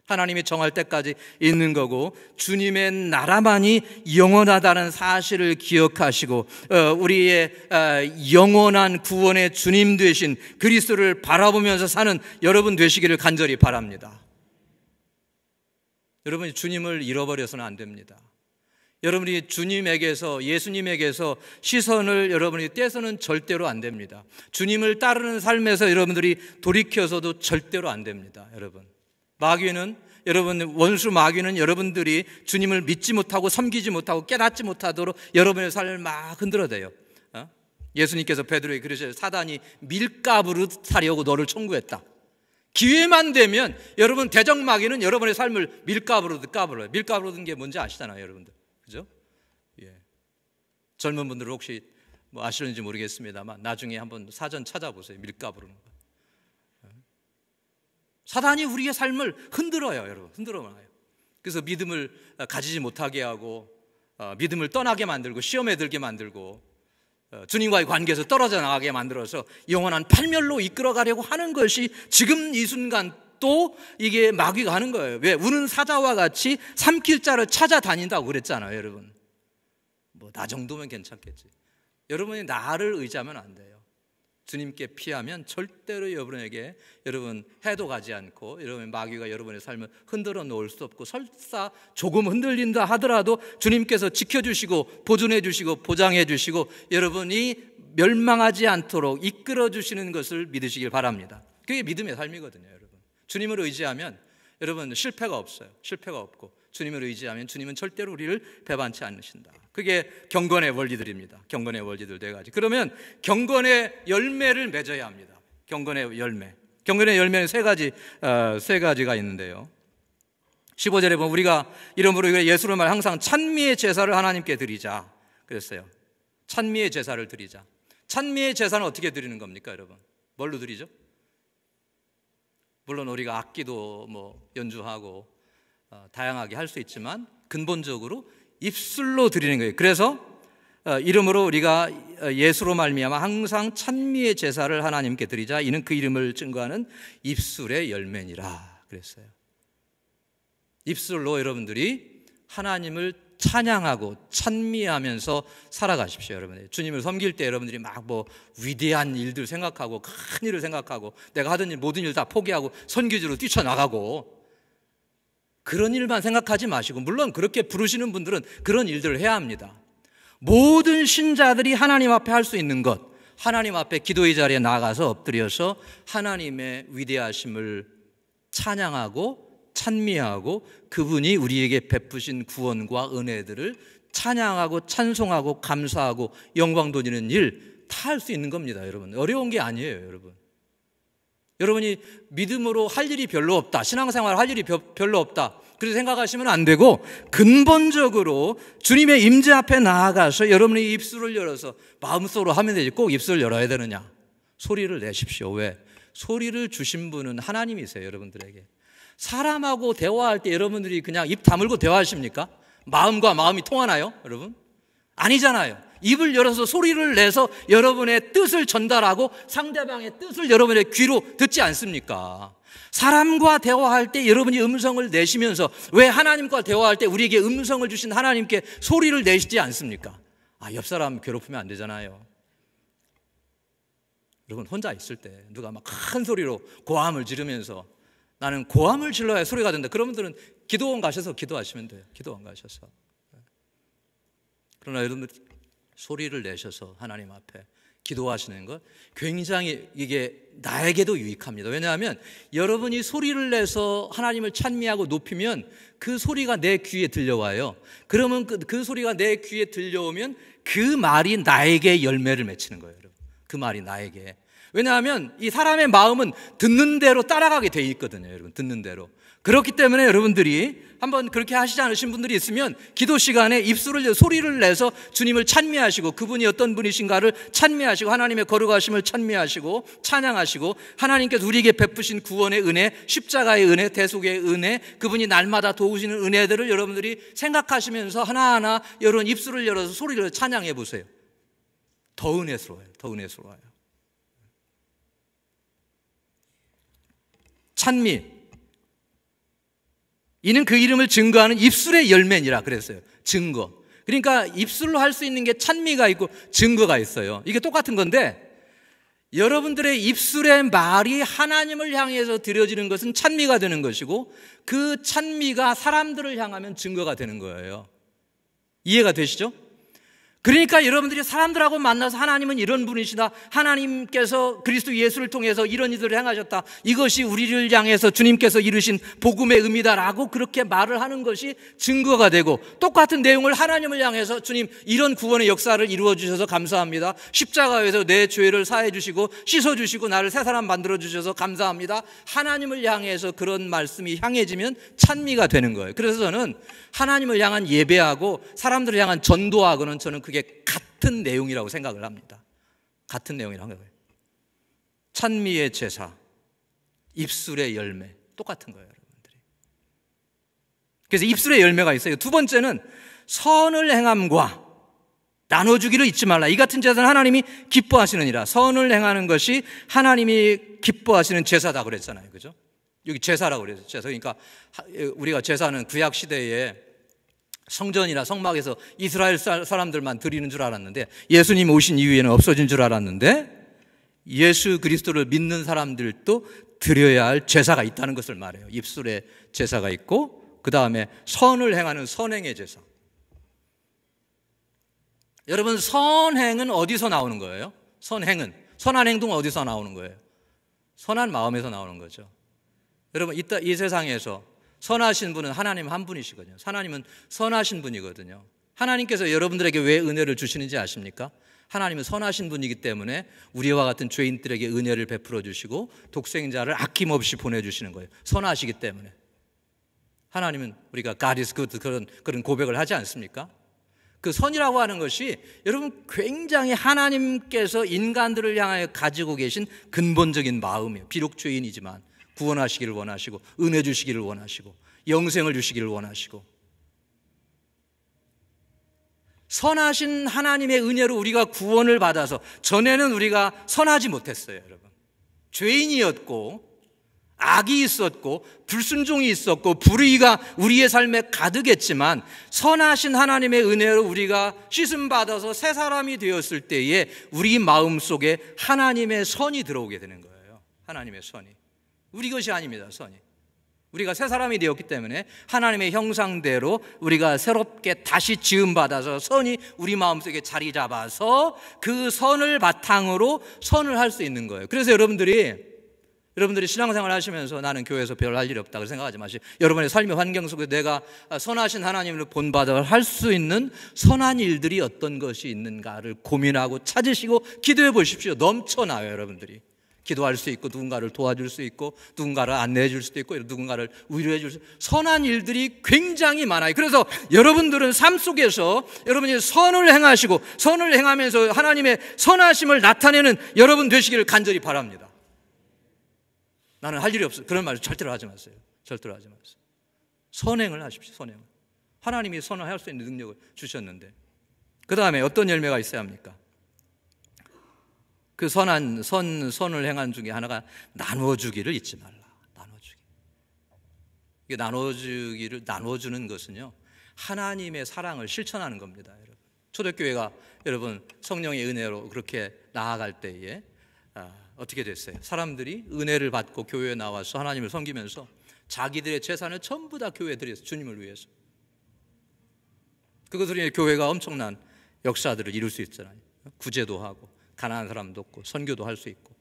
하나님이 정할 때까지 있는 거고, 주님의 나라만이 영원하다는 사실을 기억하시고 우리의 영원한 구원의 주님 되신 그리스도를 바라보면서 사는 여러분 되시기를 간절히 바랍니다. 여러분이 주님을 잃어버려서는 안 됩니다. 여러분이 주님에게서, 예수님에게서 시선을 여러분이 떼서는 절대로 안 됩니다. 주님을 따르는 삶에서 여러분들이 돌이켜서도 절대로 안 됩니다. 원수 마귀는 여러분들이 주님을 믿지 못하고 섬기지 못하고 깨닫지 못하도록 여러분의 삶을 막 흔들어대요. 예수님께서 베드로에게 그러셔요. 사단이 밀가부로 사려고 너를 청구했다. 기회만 되면 여러분, 대적 마귀는 여러분의 삶을 밀가부로도 까불어요. 밀가부로든 게 뭔지 아시잖아요, 여러분들. 그죠? 예. 젊은 분들은 혹시 뭐 아시는지 모르겠습니다만 나중에 한번 사전 찾아보세요. 밀가부르는 거. 사단이 우리의 삶을 흔들어요, 여러분. 흔들어놔요. 그래서 믿음을 가지지 못하게 하고, 믿음을 떠나게 만들고, 시험에 들게 만들고, 주님과의 관계에서 떨어져 나가게 만들어서 영원한 팔멸로 이끌어가려고 하는 것이 지금 이 순간 또 이게 마귀가 하는 거예요. 왜? 우는 사자와 같이 삼킬 자를 찾아다닌다고 그랬잖아요, 여러분. 뭐 나 정도면 괜찮겠지. 여러분이 나를 의지하면 안 돼요. 주님께 피하면 절대로 여러분에게 여러분 해도 가지 않고, 여러분 마귀가 여러분의 삶을 흔들어 놓을 수 없고, 설사 조금 흔들린다 하더라도 주님께서 지켜주시고 보존해 주시고 보장해 주시고 여러분이 멸망하지 않도록 이끌어 주시는 것을 믿으시길 바랍니다. 그게 믿음의 삶이거든요, 여러분. 주님을 의지하면 여러분 실패가 없어요. 실패가 없고, 주님을 의지하면 주님은 절대로 우리를 배반치 않으신다. 그게 경건의 원리들입니다. 경건의 원리들 4가지. 그러면 경건의 열매를 맺어야 합니다. 경건의 열매. 경건의 열매는 3가지가 있는데요. 15절에 보면 우리가 이러므로 예수를 말 항상 찬미의 제사를 하나님께 드리자 그랬어요. 찬미의 제사를 드리자. 찬미의 제사는 어떻게 드리는 겁니까, 여러분? 뭘로 드리죠? 물론 우리가 악기도 뭐 연주하고 다양하게 할 수 있지만 근본적으로 입술로 드리는 거예요. 그래서 이름으로 우리가 예수로 말미암아 항상 찬미의 제사를 하나님께 드리자. 이는 그 이름을 증거하는 입술의 열매니라 그랬어요. 입술로 여러분들이 하나님을 찬양하고 찬미하면서 살아가십시오, 여러분. 주님을 섬길 때 여러분들이 막 뭐 위대한 일들 생각하고 큰 일을 생각하고 내가 하던 일 모든 일 다 포기하고 선교지로 뛰쳐나가고 그런 일만 생각하지 마시고, 물론 그렇게 부르시는 분들은 그런 일들을 해야 합니다. 모든 신자들이 하나님 앞에 할 수 있는 것, 하나님 앞에 기도의 자리에 나가서 엎드려서 하나님의 위대하심을 찬양하고 찬미하고 그분이 우리에게 베푸신 구원과 은혜들을 찬양하고 찬송하고 감사하고 영광 돌리는 일 다 할 수 있는 겁니다, 여러분. 어려운 게 아니에요, 여러분. 여러분이 믿음으로 할 일이 별로 없다, 신앙생활 할 일이 별로 없다, 그렇게 생각하시면 안 되고, 근본적으로 주님의 임재 앞에 나아가서 여러분이 입술을 열어서 마음속으로 하면 되지 꼭 입술을 열어야 되느냐? 소리를 내십시오. 왜? 소리를 주신 분은 하나님이세요, 여러분들에게. 사람하고 대화할 때 여러분들이 그냥 입 다물고 대화하십니까? 마음과 마음이 통하나요, 여러분? 아니잖아요. 입을 열어서 소리를 내서 여러분의 뜻을 전달하고 상대방의 뜻을 여러분의 귀로 듣지 않습니까? 사람과 대화할 때 여러분이 음성을 내시면서 왜 하나님과 대화할 때 우리에게 음성을 주신 하나님께 소리를 내시지 않습니까? 옆 사람 괴롭히면 안 되잖아요. 여러분, 혼자 있을 때 누가 막 큰 소리로 고함을 지르면서 나는 고함을 질러야 소리가 된다, 그런 분들은 기도원 가셔서 기도하시면 돼요. 기도원 가셔서. 그러나 여러분들 소리를 내셔서 하나님 앞에 기도하시는 것 굉장히 이게 나에게도 유익합니다. 왜냐하면 여러분이 소리를 내서 하나님을 찬미하고 높이면 그 소리가 내 귀에 들려와요. 그러면 그 소리가 내 귀에 들려오면 그 말이 나에게 열매를 맺히는 거예요, 여러분. 그 말이 나에게. 왜냐하면 이 사람의 마음은 듣는 대로 따라가게 돼 있거든요, 여러분. 듣는 대로. 그렇기 때문에 여러분들이 한번 그렇게 하시지 않으신 분들이 있으면 기도 시간에 입술을 소리를 내서 주님을 찬미하시고 그분이 어떤 분이신가를 찬미하시고 하나님의 거룩하심을 찬미하시고 찬양하시고 하나님께서 우리에게 베푸신 구원의 은혜, 십자가의 은혜, 대속의 은혜, 그분이 날마다 도우시는 은혜들을 여러분들이 생각하시면서 하나하나 여러분 입술을 열어서 소리를 찬양해 보세요. 더 은혜스러워요. 더 은혜스러워요. 찬미. 이는 그 이름을 증거하는 입술의 열매니라 그랬어요. 증거. 그러니까 입술로 할 수 있는 게 찬미가 있고 증거가 있어요. 이게 똑같은 건데 여러분들의 입술의 말이 하나님을 향해서 드려지는 것은 찬미가 되는 것이고 그 찬미가 사람들을 향하면 증거가 되는 거예요. 이해가 되시죠? 그러니까 여러분들이 사람들하고 만나서 하나님은 이런 분이시다, 하나님께서 그리스도 예수를 통해서 이런 일들을 행하셨다, 이것이 우리를 향해서 주님께서 이루신 복음의 의미다라고 그렇게 말을 하는 것이 증거가 되고, 똑같은 내용을 하나님을 향해서 주님 이런 구원의 역사를 이루어 주셔서 감사합니다, 십자가에서 내 죄를 사해 주시고 씻어 주시고 나를 새 사람 만들어 주셔서 감사합니다, 하나님을 향해서 그런 말씀이 향해지면 찬미가 되는 거예요. 그래서 저는 하나님을 향한 예배하고 사람들을 향한 전도하고는 저는 그게 같은 내용이라고 생각을 합니다. 같은 내용이라고 생각해요. 찬미의 제사, 입술의 열매, 똑같은 거예요, 여러분들이. 그래서 입술의 열매가 있어요. 두 번째는 선을 행함과 나눠주기를 잊지 말라. 이 같은 제사는 하나님이 기뻐하시느니라. 선을 행하는 것이 하나님이 기뻐하시는 제사다 그랬잖아요, 그죠? 여기 제사라고 그랬어요. 제사. 그러니까 우리가 제사는 구약 시대에 성전이나 성막에서 이스라엘 사람들만 드리는 줄 알았는데, 예수님 오신 이후에는 없어진 줄 알았는데, 예수 그리스도를 믿는 사람들도 드려야 할 제사가 있다는 것을 말해요. 입술의 제사가 있고, 그 다음에 선을 행하는 선행의 제사. 여러분, 선행은 어디서 나오는 거예요? 선행은, 선한 행동은 어디서 나오는 거예요? 선한 마음에서 나오는 거죠. 여러분, 이 세상에서 선하신 분은 하나님 한 분이시거든요. 하나님은 선하신 분이거든요. 하나님께서 여러분들에게 왜 은혜를 주시는지 아십니까? 하나님은 선하신 분이기 때문에 우리와 같은 죄인들에게 은혜를 베풀어 주시고 독생자를 아낌없이 보내주시는 거예요. 선하시기 때문에. 하나님은 우리가 God is good 그런 고백을 하지 않습니까? 그 선이라고 하는 것이 여러분 굉장히 하나님께서 인간들을 향하여 가지고 계신 근본적인 마음이에요. 비록 죄인이지만 구원하시기를 원하시고 은혜 주시기를 원하시고 영생을 주시기를 원하시고, 선하신 하나님의 은혜로 우리가 구원을 받아서, 전에는 우리가 선하지 못했어요, 여러분. 죄인이었고 악이 있었고 불순종이 있었고 불의가 우리의 삶에 가득했지만, 선하신 하나님의 은혜로 우리가 씻음 받아서 새 사람이 되었을 때에 우리 마음속에 하나님의 선이 들어오게 되는 거예요. 하나님의 선이. 우리 것이 아닙니다. 선이. 우리가 새 사람이 되었기 때문에 하나님의 형상대로 우리가 새롭게 다시 지음받아서 선이 우리 마음속에 자리 잡아서 그 선을 바탕으로 선을 할 수 있는 거예요. 그래서 여러분들이 신앙생활 하시면서 나는 교회에서 별 할 일이 없다고 생각하지 마시고, 여러분의 삶의 환경 속에 내가 선하신 하나님을 본받아 할 수 있는 선한 일들이 어떤 것이 있는가를 고민하고 찾으시고 기도해 보십시오. 넘쳐나요, 여러분들이. 기도할 수 있고, 누군가를 도와줄 수 있고, 누군가를 안내해 줄 수도 있고, 누군가를 위로해 줄 수 있고, 선한 일들이 굉장히 많아요. 그래서 여러분들은 삶 속에서 여러분이 선을 행하시고 선을 행하면서 하나님의 선하심을 나타내는 여러분 되시기를 간절히 바랍니다. 나는 할 일이 없어, 그런 말 절대로 하지 마세요. 절대로 하지 마세요. 선행을 하십시오. 선행을. 하나님이 선을 할 수 있는 능력을 주셨는데, 그 다음에 어떤 열매가 있어야 합니까? 그 선을 행한 중에 하나가 나눠주기를 잊지 말라. 나눠주기. 이게 나눠주는 것은요, 하나님의 사랑을 실천하는 겁니다, 여러분. 초대교회가 여러분 성령의 은혜로 그렇게 나아갈 때에 어떻게 됐어요? 사람들이 은혜를 받고 교회에 나와서 하나님을 섬기면서 자기들의 재산을 전부 다 교회에 드렸어요. 주님을 위해서. 그것으로 인해 교회가 엄청난 역사들을 이룰 수 있잖아요. 구제도 하고 가난한 사람도 돕고 선교도 할 수 있고,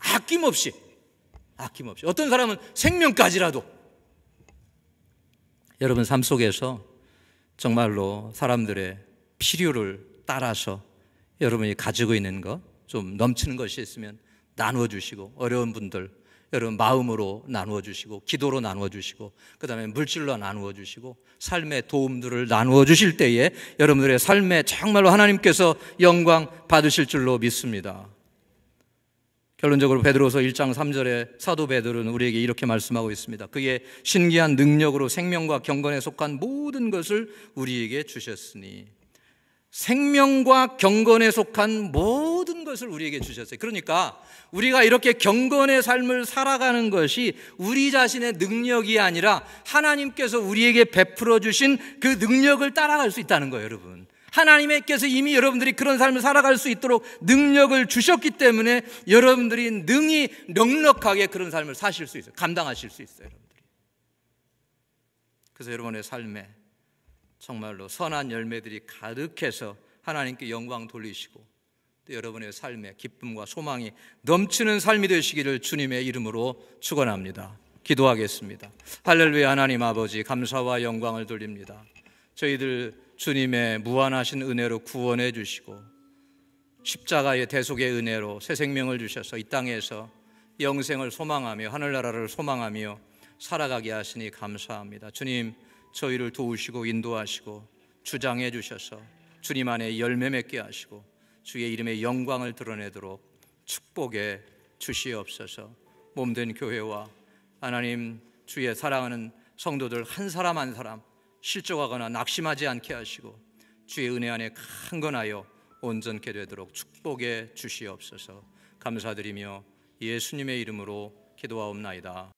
아낌없이 어떤 사람은 생명까지라도. 여러분 삶 속에서 정말로 사람들의 필요를 따라서 여러분이 가지고 있는 것, 좀 넘치는 것이 있으면 나누어 주시고, 어려운 분들 여러분 마음으로 나누어 주시고, 기도로 나누어 주시고, 그 다음에 물질로 나누어 주시고, 삶의 도움들을 나누어 주실 때에 여러분들의 삶에 정말로 하나님께서 영광 받으실 줄로 믿습니다. 결론적으로 베드로서 1장 3절에 사도 베드로는 우리에게 이렇게 말씀하고 있습니다. 그의 신기한 능력으로 생명과 경건에 속한 모든 것을 우리에게 주셨으니, 생명과 경건에 속한 모든 것을 우리에게 주셨어요. 그러니까 우리가 이렇게 경건의 삶을 살아가는 것이 우리 자신의 능력이 아니라 하나님께서 우리에게 베풀어 주신 그 능력을 따라갈 수 있다는 거예요, 여러분. 하나님께서 이미 여러분들이 그런 삶을 살아갈 수 있도록 능력을 주셨기 때문에 여러분들이 능히 넉넉하게 그런 삶을 사실 수 있어요. 감당하실 수 있어요, 여러분들이. 그래서 여러분의 삶에 정말로 선한 열매들이 가득해서 하나님께 영광 돌리시고 또 여러분의 삶에 기쁨과 소망이 넘치는 삶이 되시기를 주님의 이름으로 축원합니다. 기도하겠습니다. 할렐루야. 하나님 아버지, 감사와 영광을 돌립니다. 저희들 주님의 무한하신 은혜로 구원해 주시고 십자가의 대속의 은혜로 새 생명을 주셔서 이 땅에서 영생을 소망하며 하늘나라를 소망하며 살아가게 하시니 감사합니다. 주님, 저희를 도우시고 인도하시고 주장해 주셔서 주님 안에 열매 맺게 하시고 주의 이름의 영광을 드러내도록 축복해 주시옵소서. 몸된 교회와 하나님 주의 사랑하는 성도들 한 사람 한 사람 실족하거나 낙심하지 않게 하시고 주의 은혜 안에 강건하여 온전케 되도록 축복해 주시옵소서. 감사드리며 예수님의 이름으로 기도하옵나이다.